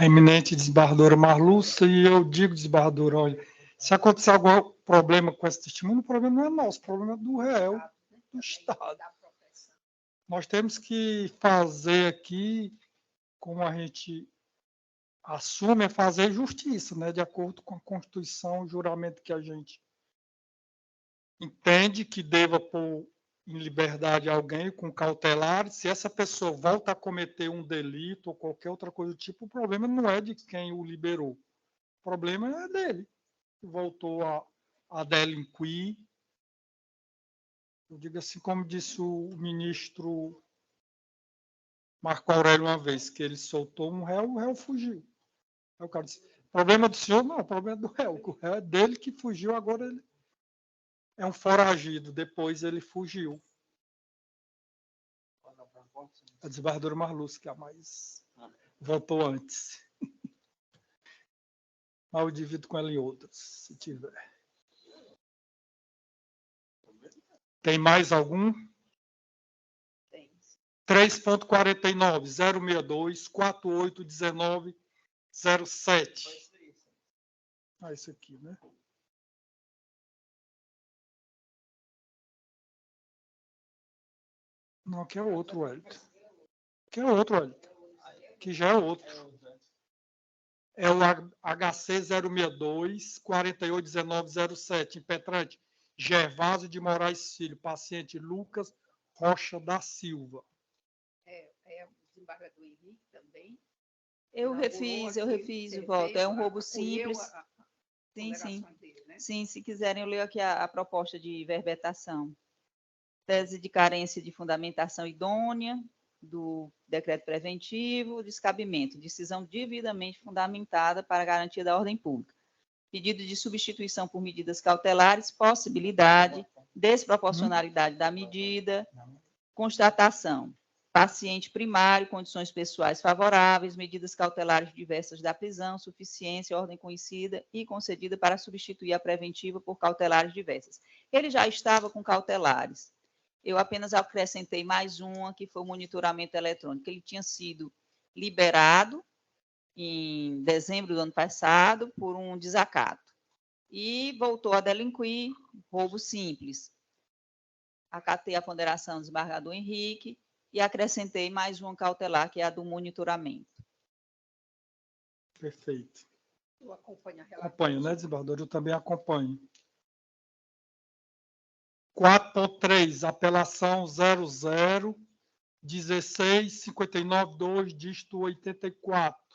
eminente desembargadora Marluce e eu digo, desembargadora, olha, se acontecer algum problema com esse testemunho, o problema não é nosso, o problema é do réu, do Estado. Nós temos que fazer aqui, como a gente assume, é fazer justiça, né, de acordo com a Constituição, o juramento que a gente entende que deva pôr em liberdade alguém com cautelar. Se essa pessoa volta a cometer um delito ou qualquer outra coisa do tipo, o problema não é de quem o liberou. O problema é dele. Voltou a delinquir. Eu digo assim, como disse o ministro Marco Aurélio uma vez, que ele soltou um réu, o réu fugiu. Aí o cara disse, problema do senhor? Não, o problema é do réu. O réu é dele que fugiu, agora ele é um foragido. Depois ele fugiu. A desembargadora Marluce, que é a mais voltou antes. Mas eu divido com ela em outras, se tiver. Tem mais algum? Tem. 3.49, 062, 4819, 07. Ah, isso aqui, né? Não, aqui é outro, Wellington. Aqui é outro, Wellington. Aqui já é outro. É o HC 062, 481907, impetrante Gervásio de Moraes Filho, paciente Lucas Rocha da Silva. É o desembargador Henrique também. Eu refiz o voto. É um roubo simples. Sim. Dele, né? Sim, se quiserem, eu leio aqui a proposta de verbetação. Tese de carência de fundamentação idônea do decreto preventivo, descabimento, decisão devidamente fundamentada para a garantia da ordem pública. Pedido de substituição por medidas cautelares, possibilidade, desproporcionalidade da medida, constatação. Paciente primário, condições pessoais favoráveis, medidas cautelares diversas da prisão, suficiência, ordem conhecida e concedida para substituir a preventiva por cautelares diversas. Ele já estava com cautelares. Eu apenas acrescentei mais uma, que foi o monitoramento eletrônico. Ele tinha sido liberado em dezembro do ano passado por um desacato e voltou a delinquir roubo simples. Acatei a ponderação do desembargador Henrique e acrescentei mais uma cautelar, que é a do monitoramento. Perfeito. Eu acompanho a relação. Acompanho, né, desembargador? Eu também acompanho. 4.3, apelação 00-16-59-2, dígito 84,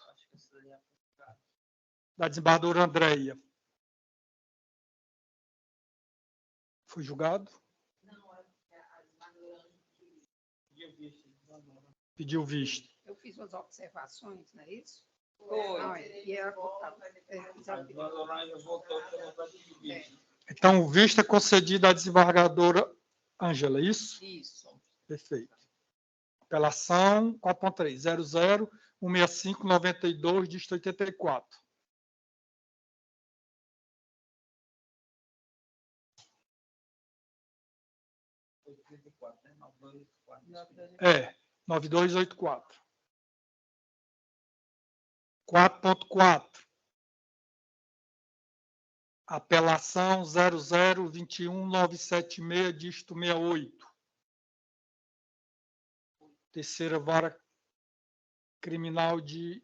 da desembargadora Andréia. Foi julgado? Não, a desembargadora Pediu vista. eu fiz umas observações, não é isso? Foi. Não, e ela votava. Então, vista concedida à desembargadora Ângela, é isso? Isso. Perfeito. Apelação 4.3, 00-165-92, dígito 84. É, 9284. 4.4. Apelação 00-21-976, dígito 68. Terceira Vara Criminal de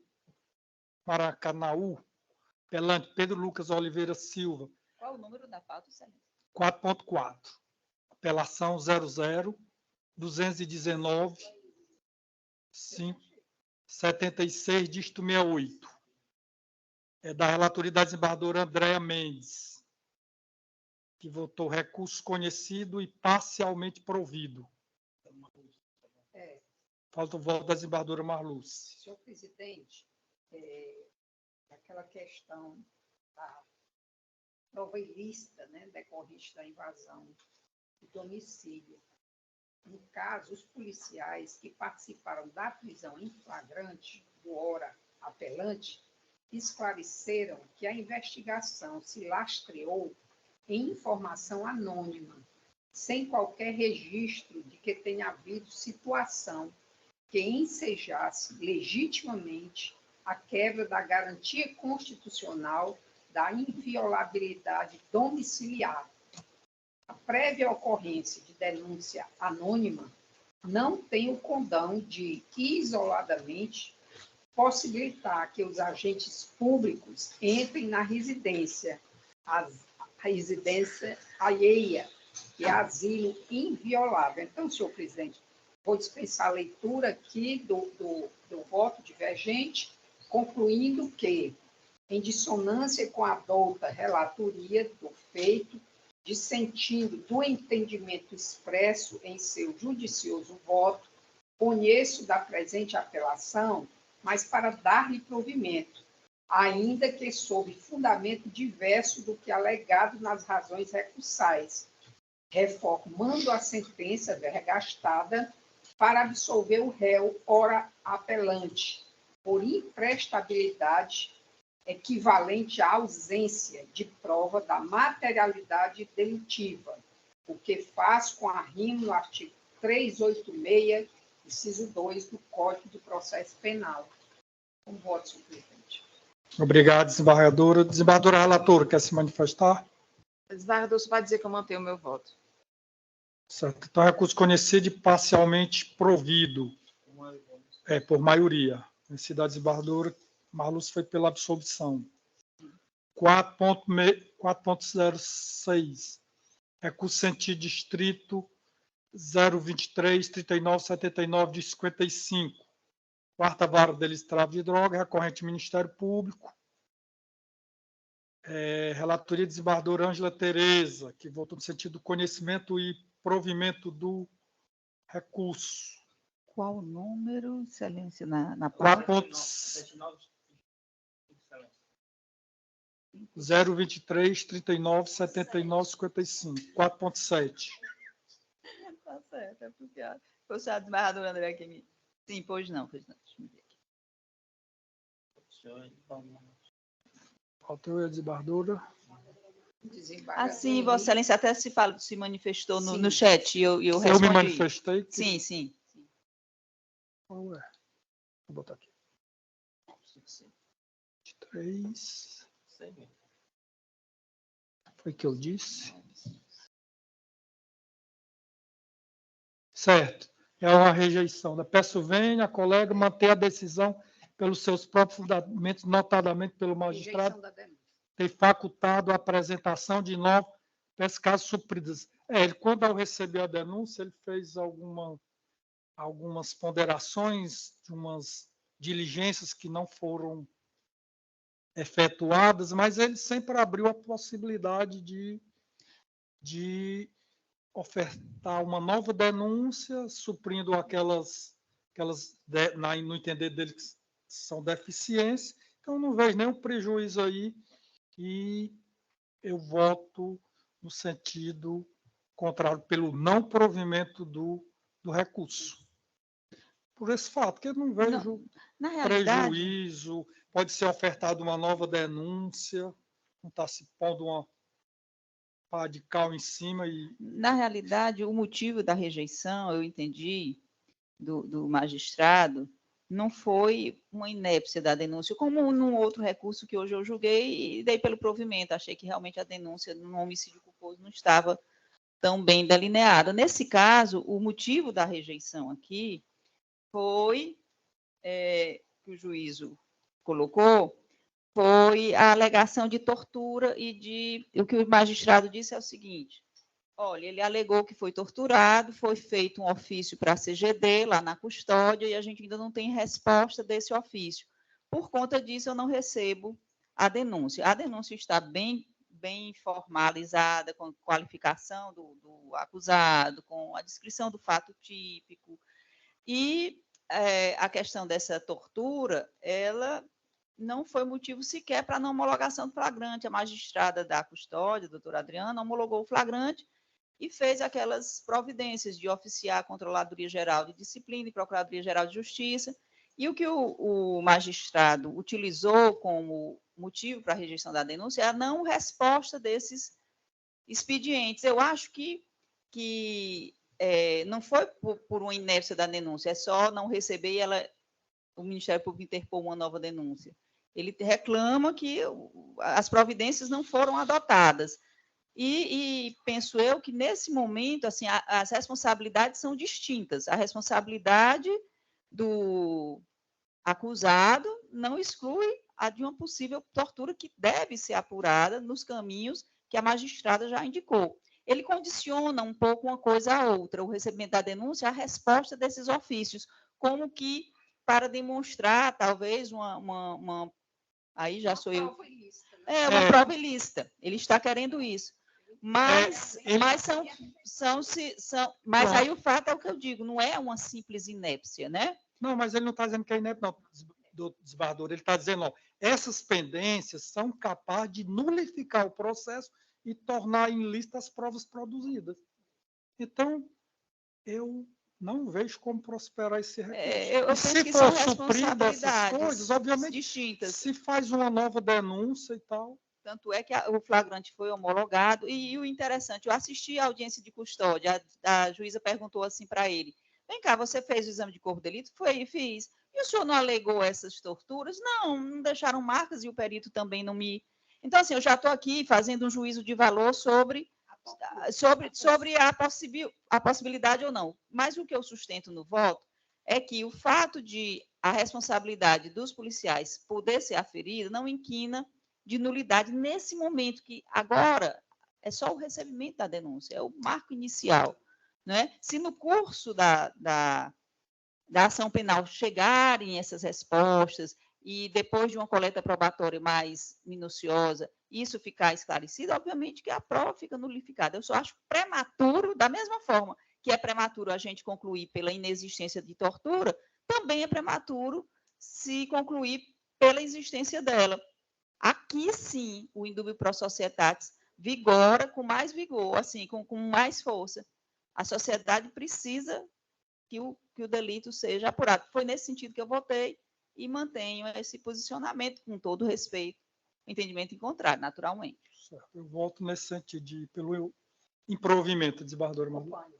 Maracanaú. Apelante Pedro Lucas Oliveira Silva. Qual o número da pauta, excelência? 4.4. Apelação 00-219-76, dígito 68. É da relatoria da desembargadora Andréia Mendes, que votou recurso conhecido e parcialmente provido. Falta o voto da desembargadora Marluce. Senhor presidente, aquela questão da prova ilícita, né, decorrente da invasão do domicílio. No caso, os policiais que participaram da prisão em flagrante do ora apelante esclareceram que a investigação se lastreou em informação anônima, sem qualquer registro de que tenha havido situação que ensejasse legitimamente a quebra da garantia constitucional da inviolabilidade domiciliar. A prévia ocorrência de denúncia anônima não tem o condão de, isoladamente, possibilitar que os agentes públicos entrem na residência, a residência alheia, que é asilo inviolável. Então, senhor presidente, vou dispensar a leitura aqui do voto divergente, concluindo que, em dissonância com a douta relatoria do feito, dissentindo do entendimento expresso em seu judicioso voto, conheço da presente apelação, mas para dar-lhe provimento, ainda que sob fundamento diverso do que alegado nas razões recursais, reformando a sentença vergastada para absolver o réu ora apelante, por imprestabilidade equivalente à ausência de prova da materialidade delitiva, o que faz com a rima no artigo 386, inciso 2 do Código de Processo Penal. Com voto, senhor presidente. Obrigado, desembargadora. Desembargadora relatora, quer se manifestar? Desembargador, só vai dizer que eu mantenho o meu voto. Certo. Então, recurso conhecido e parcialmente provido. Por maioria. Vencida a desembargadora, Marluce foi pela absolvição. 4.06. Recurso sentido distrito 023-3979 de 55. Quarta Vara de Delicto de Droga, recorrente Ministério Público. Relatoria de desembargadora Ângela Tereza, que votou no sentido do conhecimento e provimento do recurso. Qual o número, excelência, na 023-3979-55. 4.7. Tá certo, é porque foi o senhor desembargador André que me... Sim, pois não. Deixa eu ver aqui. Faltou a desembargadora. Assim, Vossa Excelência até se manifestou no chat e eu respondi. Eu me manifestei? Sim. Qual é? Vou botar aqui. 23. Foi o que eu disse? Certo. É uma rejeição. Peço venha, colega, manter a decisão pelos seus próprios fundamentos, notadamente pelo magistrado, Rejeição da denúncia. ter facultado a apresentação de novo, pelas casos supridas. Quando eu recebi a denúncia, ele fez algumas ponderações de umas diligências que não foram efetuadas, mas ele sempre abriu a possibilidade de ofertar uma nova denúncia, suprindo aquelas no entender dele, que são deficiências. Então, não vejo nenhum prejuízo aí e eu voto no sentido contrário, pelo não provimento do recurso. Por esse fato, que eu não vejo prejuízo, pode ser ofertada uma nova denúncia, não está se pondo uma pá de cal em cima. Na realidade, o motivo da rejeição, eu entendi, do magistrado, não foi uma inépcia da denúncia, como num outro recurso que hoje eu julguei e dei pelo provimento. Achei que realmente a denúncia no homicídio culposo não estava tão bem delineada. Nesse caso, o motivo da rejeição aqui foi, que o juízo colocou, foi a alegação de tortura e o que o magistrado disse é o seguinte: olha, ele alegou que foi torturado, foi feito um ofício para a CGD lá na custódia e a gente ainda não tem resposta desse ofício. Por conta disso, eu não recebo a denúncia. A denúncia está bem formalizada, com qualificação do acusado, com a descrição do fato típico. E a questão dessa tortura, ela não foi motivo sequer para não homologação do flagrante. A magistrada da custódia, a doutora Adriana, homologou o flagrante e fez aquelas providências de oficiar a Controladoria Geral de Disciplina e Procuradoria Geral de Justiça. E o que o magistrado utilizou como motivo para a rejeição da denúncia é a não resposta desses expedientes. Eu acho que não foi por uma inércia da denúncia, é só não receber e o Ministério Público interpor uma nova denúncia. Ele reclama que as providências não foram adotadas. E penso eu que, nesse momento, assim, as responsabilidades são distintas. A responsabilidade do acusado não exclui a de uma possível tortura que deve ser apurada nos caminhos que a magistrada já indicou. Ele condiciona um pouco uma coisa à outra, o recebimento da denúncia, a resposta desses ofícios, como que para demonstrar, talvez, aí já sou eu. Uma prova ilícita. Ele está querendo isso. Mas aí o fato é o que eu digo, não é uma simples inépcia, né? Não, mas ele não está dizendo que é inépcia, não, do desembargador. Ele está dizendo, ó, essas pendências são capazes de nulificar o processo e tornar ilícitas as provas produzidas. Então, eu não vejo como prosperar esse recurso. Eu penso que são responsabilidades obviamente, distintas. Se faz uma nova denúncia e tal. Tanto é que o flagrante foi homologado. E o interessante, eu assisti à audiência de custódia, a juíza perguntou assim para ele: vem cá, você fez o exame de corpo de delito? Fiz. E o senhor não alegou essas torturas? Não deixaram marcas e o perito também não me... Então, assim, eu já estou aqui fazendo um juízo de valor sobre a possibilidade ou não. Mas o que eu sustento no voto é que o fato de a responsabilidade dos policiais poder ser aferida não inquina de nulidade nesse momento, que agora é só o recebimento da denúncia, é o marco inicial. Né? Se no curso da ação penal chegarem essas respostas e depois de uma coleta probatória mais minuciosa, isso ficar esclarecido, obviamente que a prova fica nulificada. Eu só acho prematuro, da mesma forma que é prematuro a gente concluir pela inexistência de tortura, também é prematuro se concluir pela existência dela. Aqui, sim, o indúbio pro societatis vigora com mais vigor, assim, com mais força. A sociedade precisa que o delito seja apurado. Foi nesse sentido que eu votei e mantenho esse posicionamento com todo respeito, entendimento em contrário, naturalmente. Certo. Eu voto nesse sentido, pelo improvimento, desembargador Maria.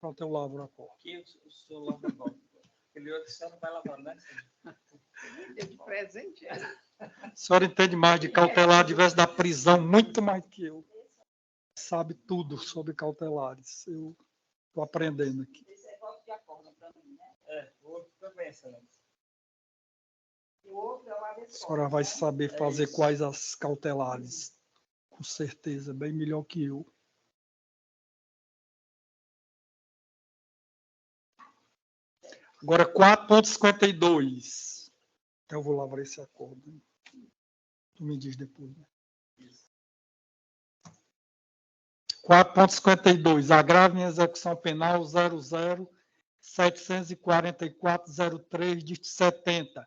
Pronto, eu lavro a porta. Aqui o senhor lavra a porta. Aquele outro só não vai lavando, né? Dia de presente. A senhora entende mais de cautelar diverso da prisão, muito mais que eu. Sabe tudo sobre cautelares. Eu estou aprendendo aqui. Esse é voto de acordo para mim, né? É, o outro também, excelência. E o outro é o A senhora vai saber fazer isso. quais as cautelares. Com certeza, bem melhor que eu. Agora, 4.52. Eu vou lavrar esse acordo. Hein? Tu me diz depois. Né? 4.52. Agravo em execução penal 00-744-03 de 70,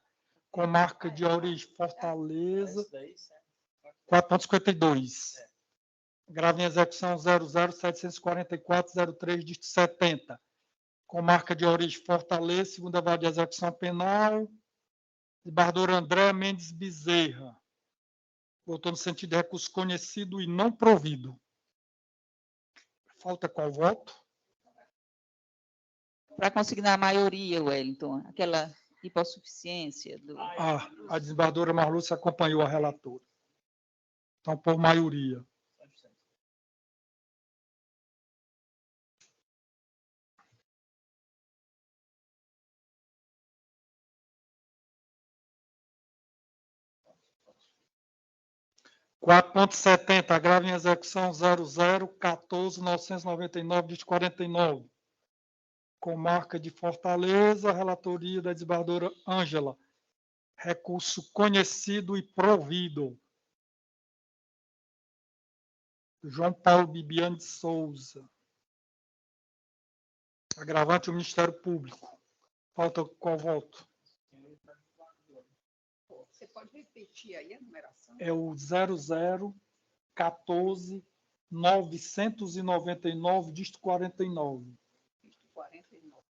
com marca de origem Fortaleza. 4.52. Agravo em execução 00-744-03 de 70, com marca de origem Fortaleza, segunda vara de execução penal, desembargador André Mendes Bezerra. Votou no sentido de recurso conhecido e não provido. Falta qual voto? Para consignar a maioria, Wellington, aquela hipossuficiência do... A desembargadora Marlúcia acompanhou a relatora. Então, por maioria. (4.70) Agravo em execução 00-14-999 de 49. Com marca de Fortaleza, relatoria da desembargadora Ângela. Recurso conhecido e provido. João Paulo Bibiano de Souza. Agravante o Ministério Público. Falta qual voto? Você pode repetir aí a numeração? É o 00-14-999, dígito 49. 49.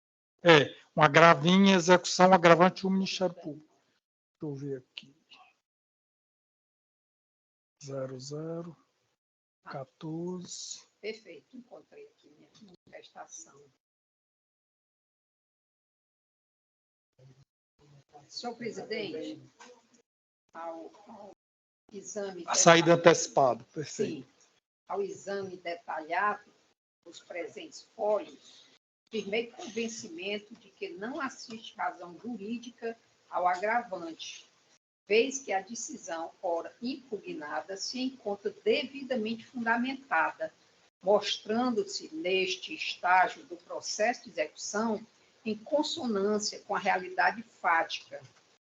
É, um agravinho em execução, agravante o Ministério Público. Deixa eu ver aqui. 00-14. Perfeito, encontrei aqui minha manifestação. Senhor presidente, ao exame... A saída antecipada, perfeito. Sim, ao exame detalhado dos presentes fólios, firmei convencimento de que não assiste razão jurídica ao agravante, vez que a decisão, ora impugnada, se encontra devidamente fundamentada, mostrando-se, neste estágio do processo de execução, em consonância com a realidade fática,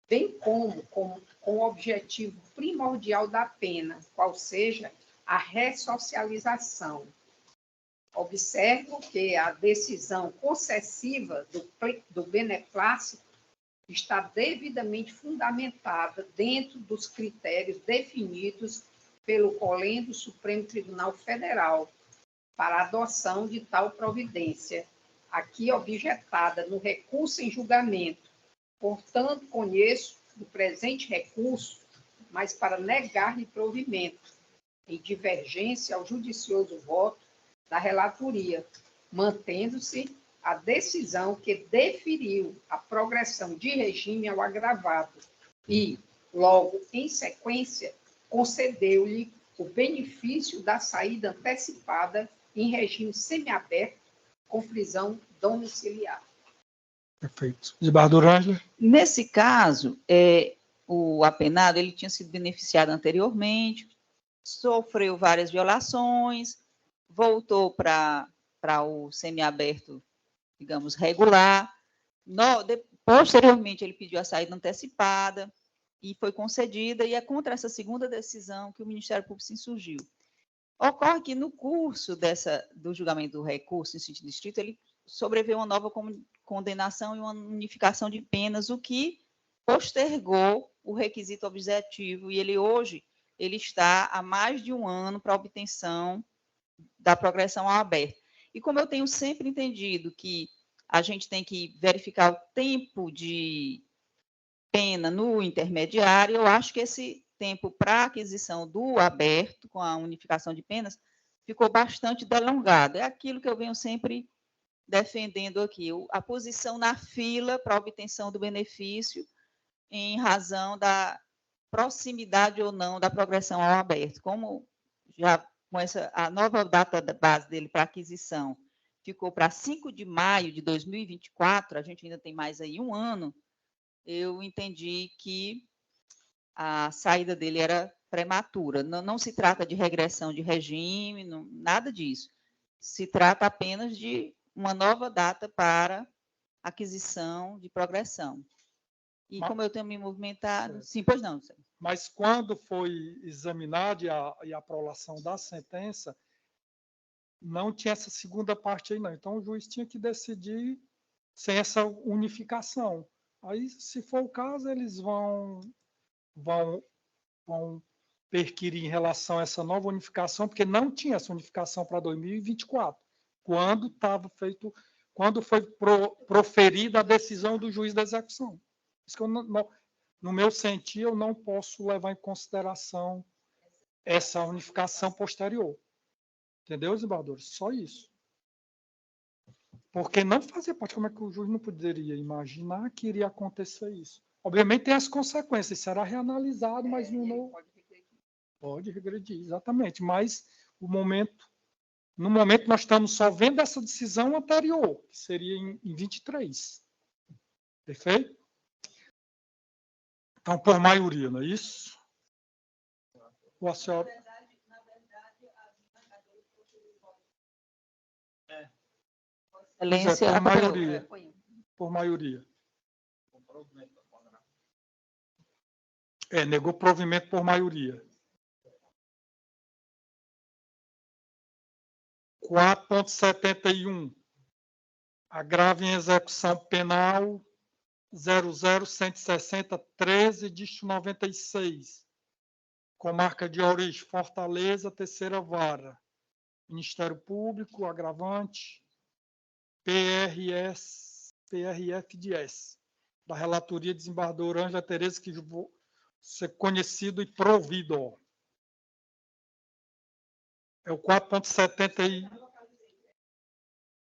bem como com o objetivo primordial da pena, qual seja a ressocialização. Observo que a decisão concessiva do beneplácito está devidamente fundamentada dentro dos critérios definidos pelo Colém do Supremo Tribunal Federal para a adoção de tal providência, aqui objetada no recurso em julgamento. Portanto, conheço do presente recurso, mas para negar-lhe provimento, em divergência ao judicioso voto da relatoria, mantendo-se a decisão que deferiu a progressão de regime ao agravado e, logo em sequência, concedeu-lhe o benefício da saída antecipada em regime semiaberto com prisão domiciliar. Perfeito. Desembargadora Ângela? Nesse caso, o apenado ele tinha sido beneficiado anteriormente, sofreu várias violações, voltou para o semiaberto, digamos, regular. Posteriormente, ele pediu a saída antecipada e foi concedida, e é contra essa segunda decisão que o Ministério Público se insurgiu. Ocorre que, no curso do julgamento do recurso em sentido estrito, ele sobreveio uma nova condenação e uma unificação de penas, o que postergou o requisito objetivo, e hoje ele está há mais de um ano para a obtenção da progressão ao aberto. E como eu tenho sempre entendido que a gente tem que verificar o tempo de pena no intermediário, eu acho que esse tempo para aquisição do aberto, com a unificação de penas, ficou bastante delongado. É aquilo que eu venho sempre defendendo aqui a posição na fila para a obtenção do benefício em razão da proximidade ou não da progressão ao aberto. Como já com a nova data da base dele para aquisição ficou para 5 de maio de 2024, a gente ainda tem mais aí um ano, eu entendi que a saída dele era prematura. Não se trata de regressão de regime, nada disso. Se trata apenas de uma nova data para aquisição de progressão. E como eu tenho me movimentado... Sim, pois não. Mas quando foi examinada e a aprovação da sentença, não tinha essa segunda parte aí, não. Então, o juiz tinha que decidir sem essa unificação. Aí, se for o caso, eles vão perquirir em relação a essa nova unificação, porque não tinha essa unificação para 2024, quando foi proferida a decisão do juiz da execução. Isso que no meu sentir, eu não posso levar em consideração essa unificação posterior. Entendeu, desembargadores? Só isso. Porque não fazia parte, como é que o juiz não poderia imaginar que iria acontecer isso? Obviamente tem as consequências, será reanalisado, mas não pode regredir, exatamente. Mas no momento nós estamos só vendo essa decisão anterior, que seria em 23. Perfeito? Então, por maioria, não é isso? Ou a senhora... Excelência, por maioria. Por maioria. Negou provimento por maioria. 4.71. Agravo em execução penal 0016013, dígito 96. Comarca de origem, Fortaleza, terceira vara. Ministério Público, agravante, PRF-10, da relatoria desembargadora Ângela Tereza, que vou ser conhecido e provido. É o 4.70,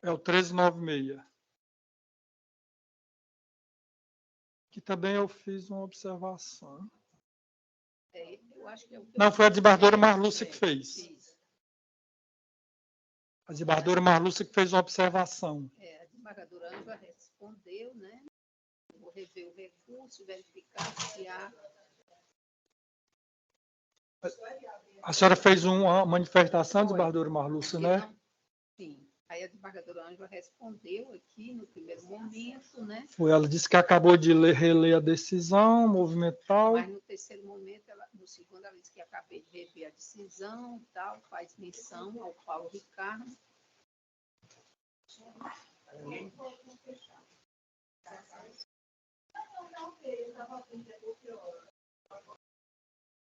é o 1396. Que também eu fiz uma observação. Não, foi a desembargadora Marlúcia que fez. A desembargadora Marlúcia que fez uma observação. A desembargadora Ângela respondeu, né? Vou rever o recurso, verificar se há... A senhora fez uma manifestação, desembargadora Marlúcia, né? Não, sim. Aí a desembargadora Ângela respondeu aqui no primeiro momento, né? Ela disse que acabou de reler a decisão movimental. Mas no terceiro momento, no segundo, ela disse que acabei de rever a decisão, tal, faz menção ao Paulo Ricardo.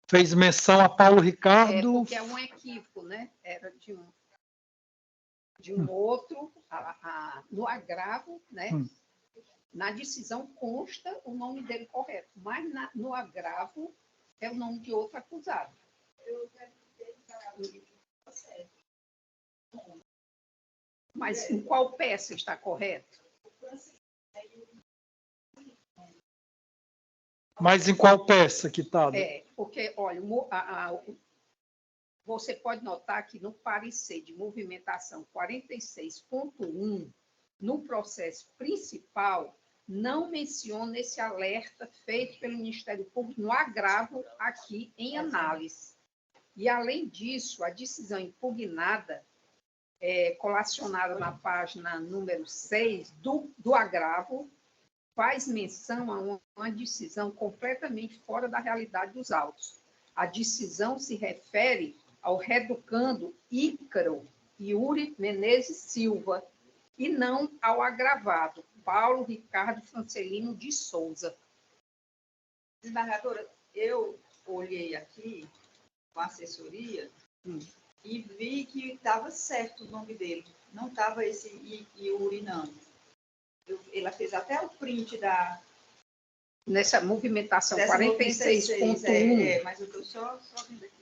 Fez menção a Paulo Ricardo. Porque é um equívoco, né? Era de um outro, no agravo, né? Na decisão consta o nome dele correto, mas no agravo é o nome de outro acusado. Mas em qual peça está correto? Mas em qual peça que está? Porque, olha, você pode notar que no parecer de movimentação 46.1, no processo principal, não menciona esse alerta feito pelo Ministério Público no agravo aqui em análise. E, além disso, a decisão impugnada, colacionada na página número 6 do agravo, faz menção a uma decisão completamente fora da realidade dos autos. A decisão se refere ao reeducando Ícaro Yuri Menezes Silva e não ao agravado Paulo Ricardo Francelino de Souza. Desembargadora, eu olhei aqui com a assessoria e vi que estava certo o nome dele. Não estava esse Yuri, não. Ela fez até o print da... Nessa movimentação 46.1. Mas eu estou só vendo aqui.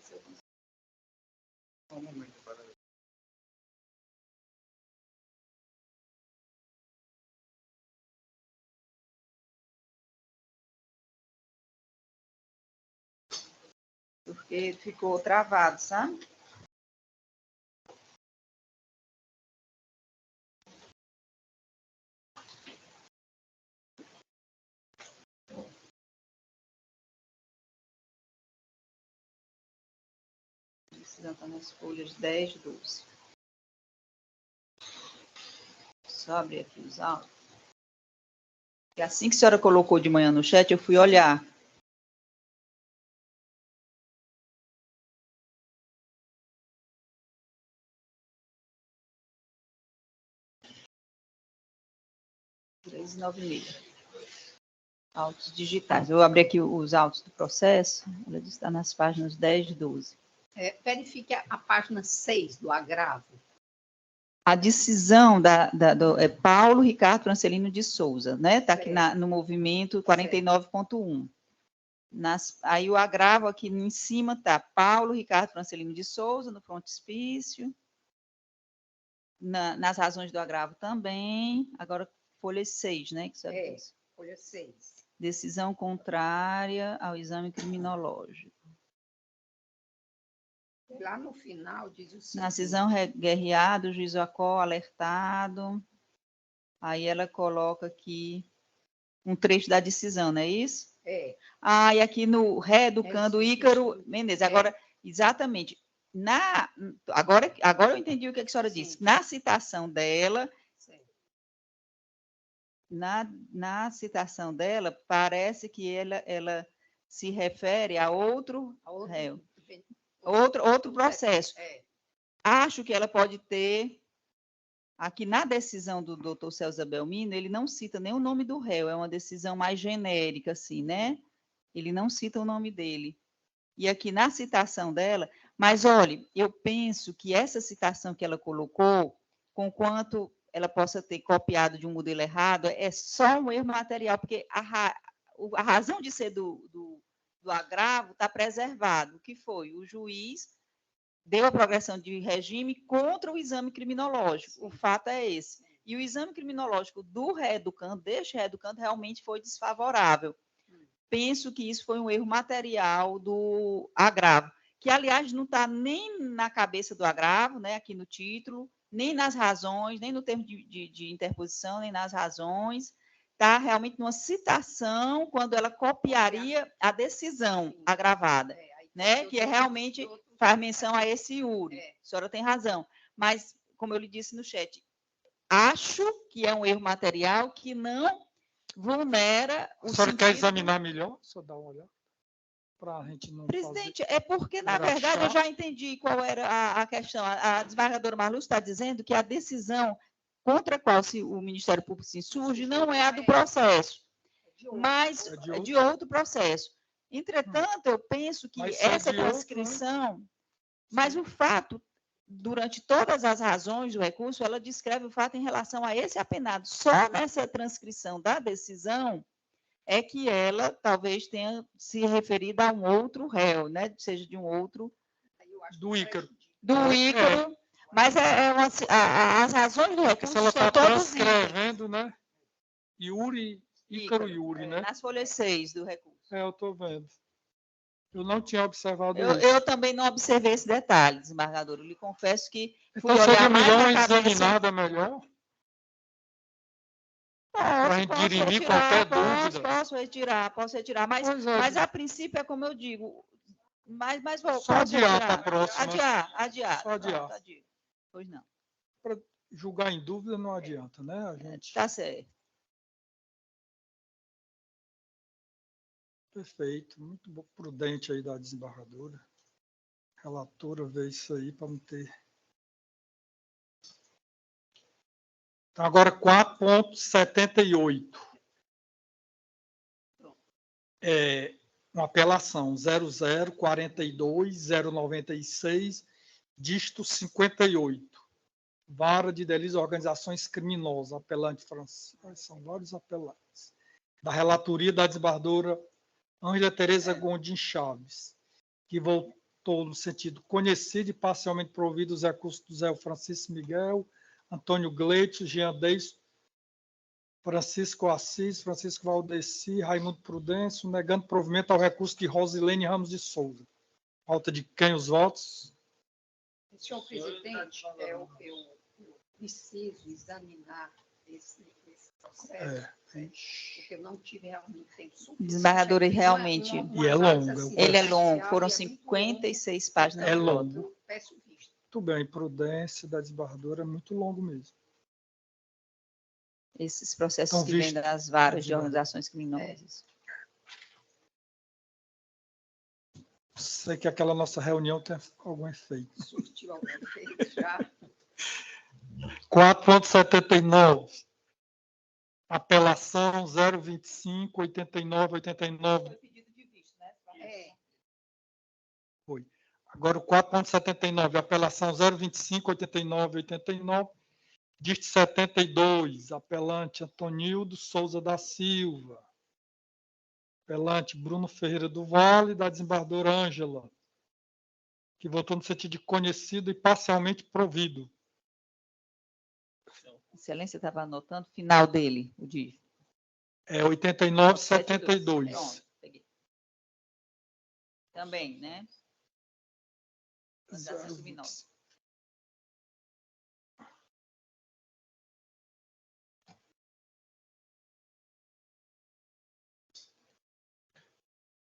Porque ficou travado, sabe? Decisão está nas folhas 10, 12. Só abrir aqui os autos. E assim que a senhora colocou de manhã no chat, eu fui olhar. Autos digitais. Eu vou abrir aqui os autos do processo. Ela está nas páginas 10 e 12. Verifique a página 6 do agravo. A decisão do Paulo Ricardo Francelino de Souza, né? Está aqui no movimento 49.1. Aí o agravo aqui em cima está Paulo Ricardo Francelino de Souza, no frontispício. Nas razões do agravo também. Agora, folha 6, né? Que você disse. Folha 6. Decisão contrária ao exame criminológico. Lá no final diz o seguinte. Na decisão guerreado, o juiz Acó alertado. Aí ela coloca aqui um trecho da decisão, não é isso? É. Ah, e aqui no reeducando Ícaro Menezes. Agora, exatamente. Agora eu entendi o que a senhora disse. Na citação dela, na citação dela, parece que ela se refere a outro réu. Outro processo. Acho que ela pode ter, aqui na decisão do doutor César Belmino, ele não cita nem o nome do réu, é uma decisão mais genérica, assim, né? Ele não cita o nome dele. E aqui na citação dela, mas olhe, eu penso que essa citação que ela colocou, conquanto ela possa ter copiado de um modelo errado, é só um erro material, porque a razão de ser do agravo está preservado, que foi o juiz deu a progressão de regime contra o exame criminológico. O fato é esse. E o exame criminológico do reeducando, deste reeducando, realmente foi desfavorável. Penso que isso foi um erro material do agravo, que, aliás, não está nem na cabeça do agravo, né, aqui no título, nem nas razões, nem no termo de interposição, nem nas razões. Está realmente numa citação, quando ela copiaria a decisão agravada, né, que é realmente faz menção a esse iure. A senhora tem razão. Mas, como eu lhe disse no chat, acho que é um erro material que não vulnera o A senhora sentido... quer examinar melhor? Só dar uma olhada. Para a gente não Presidente, é porque, na verdade, eu já entendi qual era a questão. A desembargadora Marluz está dizendo que a decisão contra a qual o Ministério Público se insurge não é a do processo, mas é de outro processo. Entretanto, eu penso que essa transcrição... Mas o fato, durante todas as razões do recurso, ela descreve o fato em relação a esse apenado. Só nessa transcrição da decisão é que ela talvez tenha se referido a um outro réu, né? Seja de um outro... Do Ícaro. Do Ícaro, mas as razões do recurso ela estão está todas transcrevendo, né? Ícaro Yuri, né? Nas folhas 6 do recurso. Eu estou vendo. Eu não tinha observado isso. Eu também não observei esse detalhe, desembargador. Eu lhe confesso que fui então, olhar seria mais melhor na cabeça... examinada melhor? Para a gente dirimir qualquer dúvida. Posso retirar. Mas, a princípio, é como eu digo. Mas só adiar para a próxima. Adiar. Só adiar. Pois não. Para julgar em dúvida não adianta, né? A gente... Tá certo. Perfeito. Muito prudente aí da desembargadora. Relatora vê isso aí para não ter... Então, agora 4.78. Uma apelação 0042-096, dígito 58. Vara de delitos e organizações criminosas, apelante Francisco. São vários apelantes. Da relatoria da desembargadora Ângela Tereza Gondim Chaves, que voltou no sentido conhecido e parcialmente provido os recursos do Zé Francisco Miguel, Antônio Gleito, Jean Deis, Francisco Assis, Francisco Valdeci, Raimundo Prudêncio, negando provimento ao recurso de Rosilene Ramos de Souza. Falta de quem os votos? Senhor presidente, eu preciso examinar esse processo, porque eu não tive realmente tempo suficiente. Desembargadora, realmente. E é longo. Ele é longo, foram 56 páginas. É de voto. longo. Eu peço vista. Muito bem, prudência da desembargadora é muito longo mesmo. Esses processos Então, que vêm visto- das varas de organizações criminosas. Sei que aquela nossa reunião tem algum efeito. Surtiu algum efeito já. 4.79. Apelação 025, 89, 89. É, Foi. Agora o 4.79, apelação 025, 89, 89. Diste 72, apelante Antonildo Souza da Silva. Apelante Bruno Ferreira do Vale, da desembargadora Ângela, que votou no sentido de conhecido e parcialmente provido. Excelência estava anotando o final dele, o DIF. É 89, 72. Pronto, peguei. Também, né? Organização criminosa.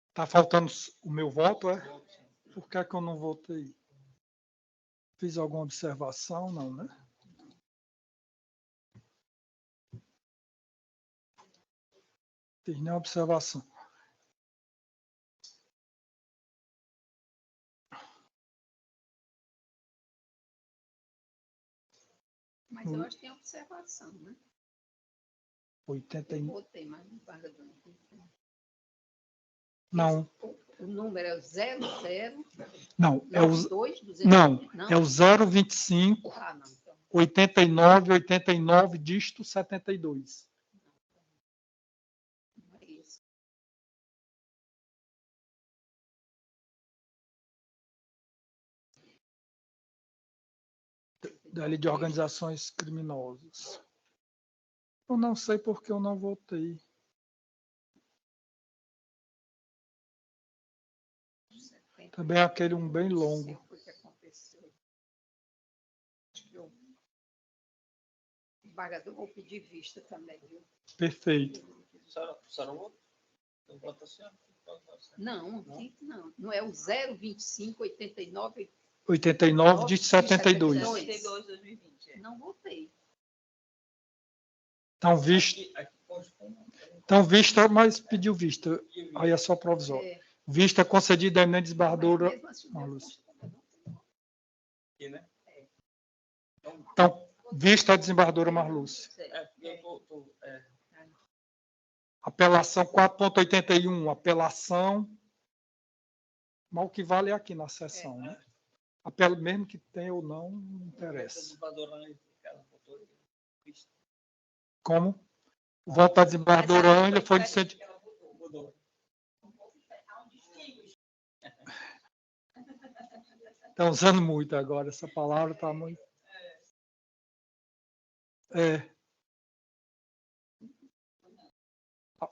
Está faltando o meu voto, é? Por que é que eu não votei? Fiz alguma observação? Não, né? Fiz nenhuma observação. mas eu acho que tem observação, né? 80 Eu e... botei, mas não paga dano. Não, O número é o 00 não. É o, 92 não, 200. é o 025, Ah, não. Então, 89, 89, dígito 72. não é isso. Da lei de organizações criminosas. Eu não sei porque eu não votei. Também é aquele um bem longo. Não sei o que aconteceu. Acho que eu... Desembargador, vou pedir vista também, viu? Perfeito. Só não vota assim? Não, aqui não. Não é o 025 89 89, dígito 72. 72, 2020. Não votei. Então, visto. Então, vista, mas pediu vista. Aí é só provisório. É, Vista concedida à eminente desembargadora. mesmo assim, o meu Marlúcia. também não tem. Aqui, né? Então, vista a desembargadora Marlúcia. Eu tô Apelação 4.81, apelação. Mas o que vale é aqui na sessão, né? Apelo mesmo que tenha ou não, não interessa. Como? O voto da desembargadora Ângela foi de cento... Estão usando muito agora, essa palavra está muito... É.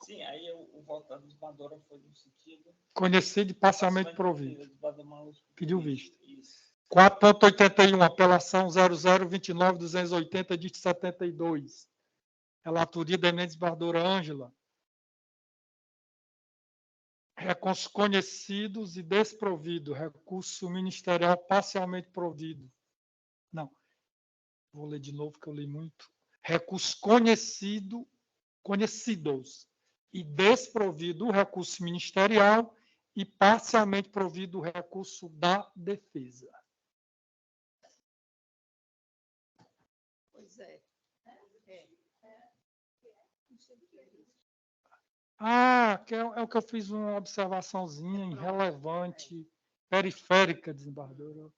Sim, aí o voto da desembargadora foi no sentido... Conhecido e parcialmente provido. Pediu vista. Isso. 4.81, apelação 0029.280, dígito 72. Relatoria da eminente desembargadora Ângela. Recursos conhecidos e desprovido. Recurso ministerial parcialmente provido. Não. Vou ler de novo, que eu li muito. Recursos conhecidos e desprovido o recurso ministerial e parcialmente provido o recurso da defesa. Pois é. Não sei o que é isso. Ah, que é o que eu fiz uma observaçãozinha irrelevante, periférica, desembargadora.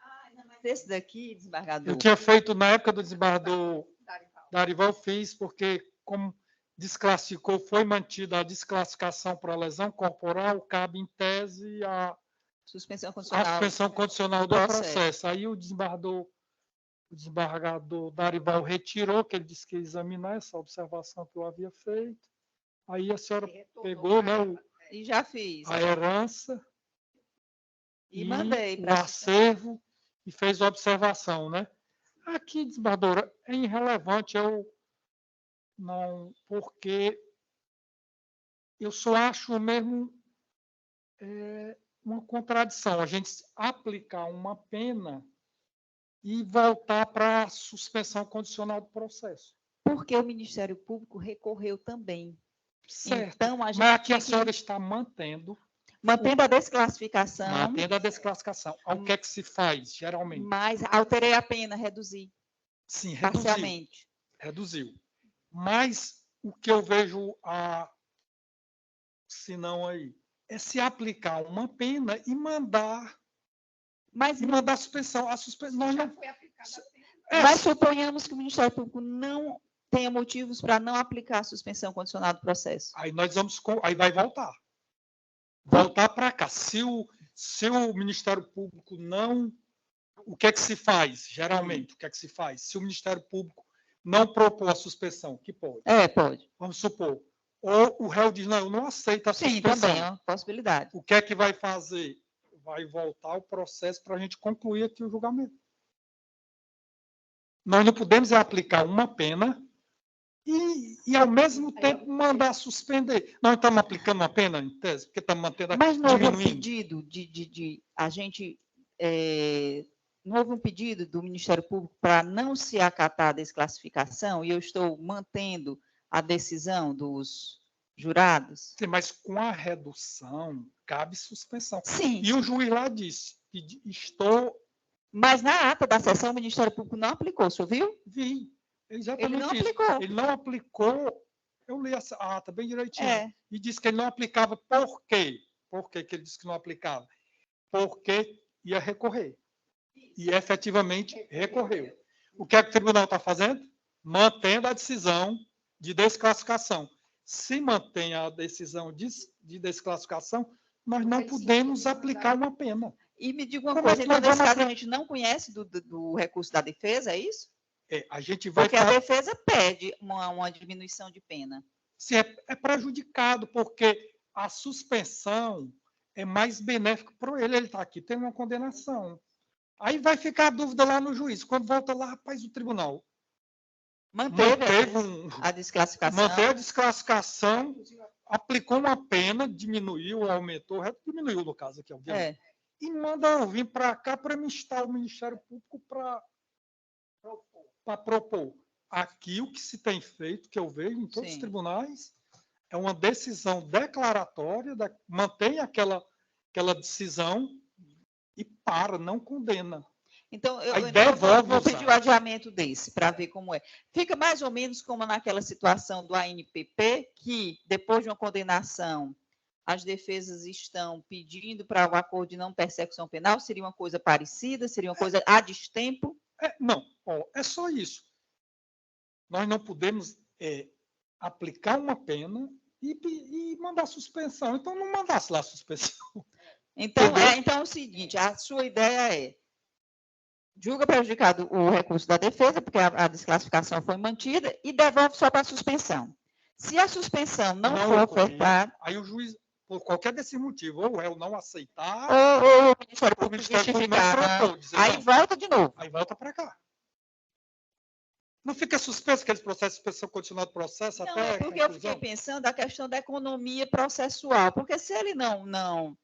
Ah, é Esse daqui, desembargador, Eu tinha feito na época do desembargador Darival. Darival, fiz porque, como desclassificou, foi mantida a desclassificação por lesão corporal, cabe em tese a suspensão a condicional. suspensão condicional do Processo. processo. Aí o desembargador Darival retirou, que ele disse que ia examinar essa observação que eu havia feito. Aí a senhora Ele retornou pegou, né, para o ela. E já fiz. a herança E mandei o para acervo e fez observação, né? Aqui, desembargadora, é irrelevante, porque eu só acho mesmo uma contradição a gente aplicar uma pena e voltar para a suspensão condicional do processo. Porque o Ministério Público recorreu também. Certo. Então, a gente Mas aqui a senhora está mantendo a desclassificação, mantendo a desclassificação. O que é que se faz, geralmente? mas alterei a pena, reduzi Sim, parcialmente. reduziu. Mas o que eu vejo, se não aí, é se aplicar uma pena e mandar a suspensão. A suspensão nós Já não, foi aplicada a pena. Mas suponhamos que o Ministério Público não tenha motivos para não aplicar a suspensão condicional do processo. aí nós aí vai voltar. Voltar para cá. Se o Ministério Público não... O que é que se faz, geralmente? O que é que se faz? Se o Ministério Público não propor a suspensão, que pode? Pode. Vamos supor. Ou o réu diz, não, eu não aceito a Sim, suspensão. também é uma possibilidade. O que é que vai fazer? Vai voltar o processo para a gente concluir aqui o julgamento. Nós não podemos aplicar uma pena e ao mesmo tempo, mandar suspender. Nós estamos aplicando uma pena, em tese, porque estamos mantendo Mas não houve um diminuindo. pedido de a gente... não houve um pedido do Ministério Público para não se acatar a desclassificação e eu estou mantendo a decisão dos jurados? Sim, mas com a redução, cabe suspensão. Sim. E o juiz lá disse que estou... Mas na ata da sessão, o Ministério Público não aplicou, o senhor viu? Vi. Exatamente Ele não isso. aplicou. Ele não aplicou. Eu li essa ata bem direitinho. E disse que ele não aplicava. Por quê? Por que ele disse que não aplicava? Porque ia recorrer. E efetivamente recorreu. O que é que o tribunal está fazendo? Mantendo a decisão de desclassificação. Se mantém a decisão de desclassificação, nós não podemos aplicar uma pena. E me diga uma Como é coisa, que então, nós nesse vamos caso, a gente não conhece do recurso da defesa, é isso? A gente vai... Porque a defesa pede uma diminuição de pena. Sim, é prejudicado, porque a suspensão é mais benéfica para ele. Ele está aqui, tem uma condenação. Aí vai ficar a dúvida lá no juiz. Quando volta lá, rapaz, o tribunal Manteve a desclassificação. Manteve a desclassificação, aplicou uma pena, diminuiu, aumentou, diminuiu no caso aqui, obviamente. E manda vir para cá para instar o Ministério Público para propor. Aqui o que se tem feito, que eu vejo em todos os tribunais, é uma decisão declaratória, mantém aquela decisão e não condena. Então, eu vou pedir o adiamento desse, para ver como é. Fica mais ou menos como naquela situação do ANPP, que depois de uma condenação, as defesas estão pedindo para o acordo de não persecução penal, seria uma coisa parecida, seria uma coisa a destempo? Não, é só isso. Nós não podemos aplicar uma pena e mandar suspensão. Então, não mandasse lá a suspensão. Então, é o seguinte, a sua ideia é, julga prejudicado o recurso da defesa, porque a desclassificação foi mantida, e devolve só para a suspensão. Se a suspensão não for ofertada... Aí o juiz, por qualquer desse motivo, ou eu não aceitar... Ou o Ministério Público justificar, aí volta de novo. Aí volta para cá. Não fica suspenso aqueles processos de suspensão continuada do processo não, até... Não, porque eu fiquei pensando a questão da economia processual, porque se ele não...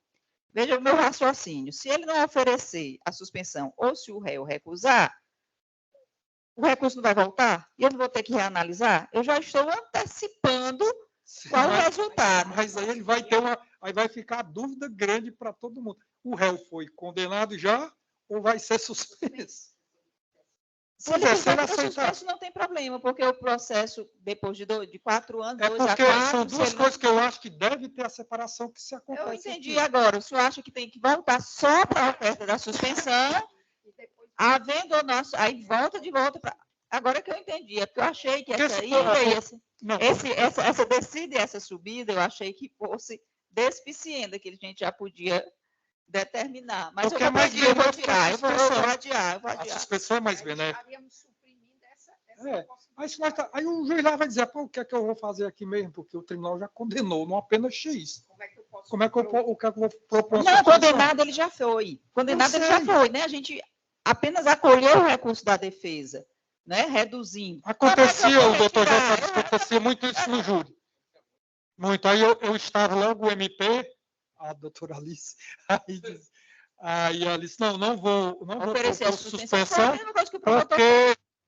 Veja o meu raciocínio. Se ele não oferecer a suspensão ou se o réu recusar, o recurso não vai voltar? E eu não vou ter que reanalisar? Eu já estou antecipando qual o resultado. Mas aí ele vai aí vai ficar a dúvida grande para todo mundo. O réu foi condenado já ou vai ser suspenso? Se ele fizer suspenso, não tem problema, porque o processo, depois de 4 anos, 2 a 4... São duas coisas que eu acho que deve ter a separação que se acontece. Eu entendi agora. O senhor acha que tem que voltar só para a oferta da suspensão, havendo o nosso... Aí volta para... Agora que eu entendi, é porque eu achei que essa descida e essa subida, eu achei que fosse despicienda, que a gente já podia determinar. Mas eu vou tirar, eu vou adiar. A suspensão é mais benéfica. Aí o juiz lá vai dizer, o que é que eu vou fazer aqui mesmo? Porque o tribunal já condenou numa pena X. Como é que eu posso como é que o que é que eu vou propor? Não, condenado ele já foi. Condenado ele já foi, né? A gente apenas acolheu o recurso da defesa, né? Reduzindo. Acontecia, o doutor já sabe, acontecia muito isso no júri. Muito. Aí eu estava logo o MP, a doutora Alice, aí ela disse, não vou oferecer propor suspensão,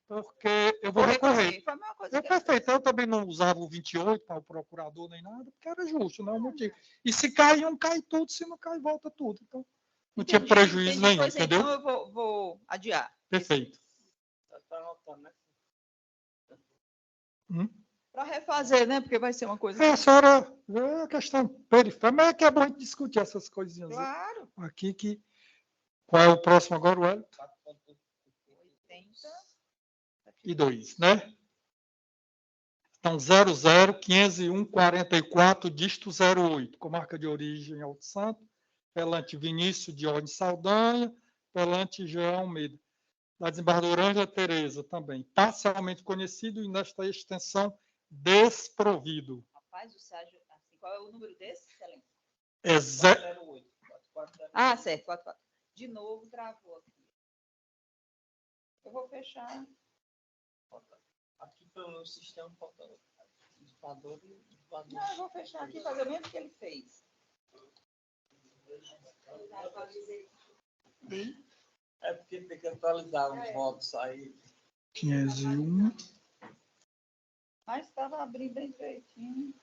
porque eu vou recorrer. Foi a mesma coisa Eu, que ela perfeito, eu também não usava o 28 para o procurador nem nada, porque era justo, não é o motivo. E se cai um, cai tudo, se não cai, volta tudo. Então, não tinha prejuízo nenhum, Pois entendeu? Então eu vou adiar. Perfeito. Está anotando, né? Para refazer, né? Porque vai ser uma coisa. A senhora é a questão periférica, mas é que é bom a gente discutir essas coisinhas Claro. aqui. Qual é o próximo agora, o Hélio? 82, né? Então, 00-501-44, dígito 08, com marca de origem Alto Santo, pelante Vinícius Dione Saldanha, pelante Jean Almeida. Da desembargadora Ângela Tereza também, parcialmente conhecido e nesta extensão desprovido. Rapaz, o Sérgio, assim, qual é o número desse, Excelência? É 408. Certo, 44. De novo, travou aqui. Eu vou fechar. Aqui pelo sistema falta disparador e disparador. Não, eu vou fechar aqui, fazer o mesmo que ele fez. É porque tem que atualizar os votos aí. 501. Mas estava abrindo bem direitinho.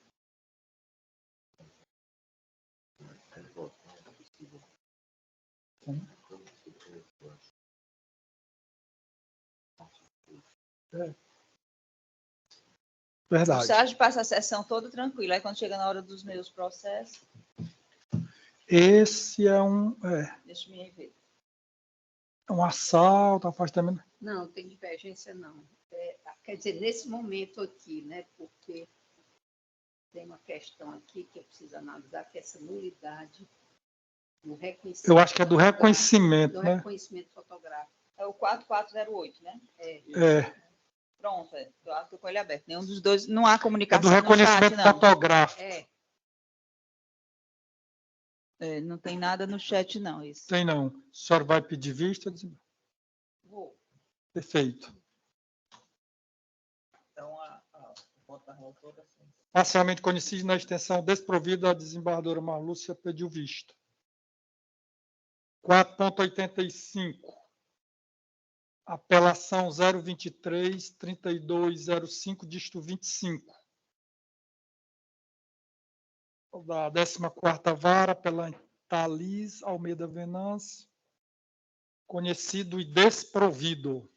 Verdade. O Sérgio passa a sessão toda tranquila. Aí quando chega na hora dos meus processos. Esse é Deixa eu me ver. um assalto, afastamento. Não, tem divergência não. Quer dizer, nesse momento aqui, né? Porque tem uma questão aqui que eu preciso analisar, que é essa nulidade no reconhecimento. Eu acho que é do reconhecimento, do né? reconhecimento fotográfico. É o 4408, né? Pronto, estou com ele aberto. Nenhum dos dois, não há É comunicação do reconhecimento no chat, não. fotográfico. Não tem nada no chat, não. Isso. Tem não. A senhora vai pedir vista? Vou. Perfeito. Então, o voto da relatora assim. Parcialmente conhecido na extensão desprovida, a desembargadora Marlúcia pediu vista. 4.85. Apelação 023-3205, dígito 25. Da 14ª Vara, pela Thalis Almeida Venâncio, conhecido e desprovido.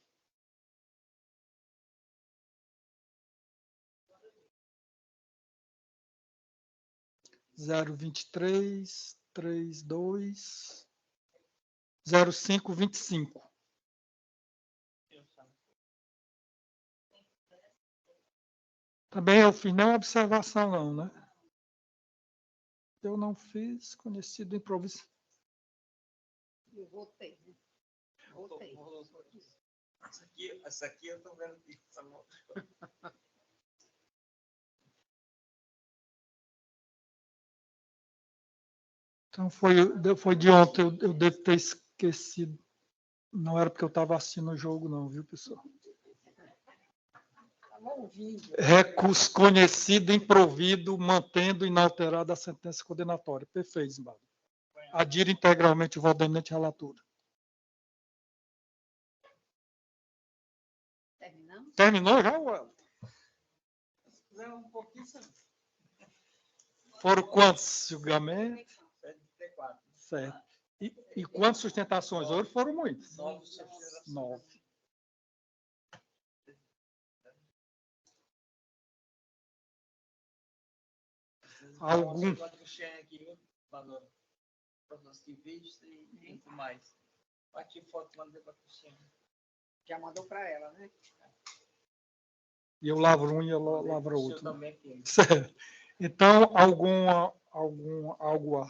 Zero 0525. Também eu fiz nenhuma observação, não, né? Eu não fiz, conhecido improviso. Eu votei, né? Votei. Essa aqui eu estou vendo aqui. Então, foi de ontem, eu devo ter esquecido. Não era porque eu estava assistindo o jogo, não, viu, pessoal? Recurso conhecido, improvido, mantendo inalterada a sentença condenatória. Perfeito, Zimbardo. Adiro integralmente o voto da eminente relatora. Terminamos? Terminou já, Uelo? Um pouquinho, Foram quantos julgamentos? 74. Certo. E quantas sustentações? Hoje foram muitas. 9. Algum? E mais. Aqui foto mandei para a Cristiane. Já mandou para ela, né? E eu lavro um e ela lavra outro. Também, Certo. Então, algo a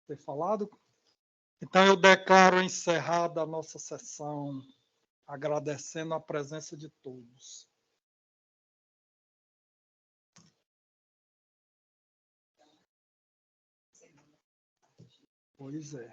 ter falado? Então, eu declaro encerrada a nossa sessão, agradecendo a presença de todos. Pois é.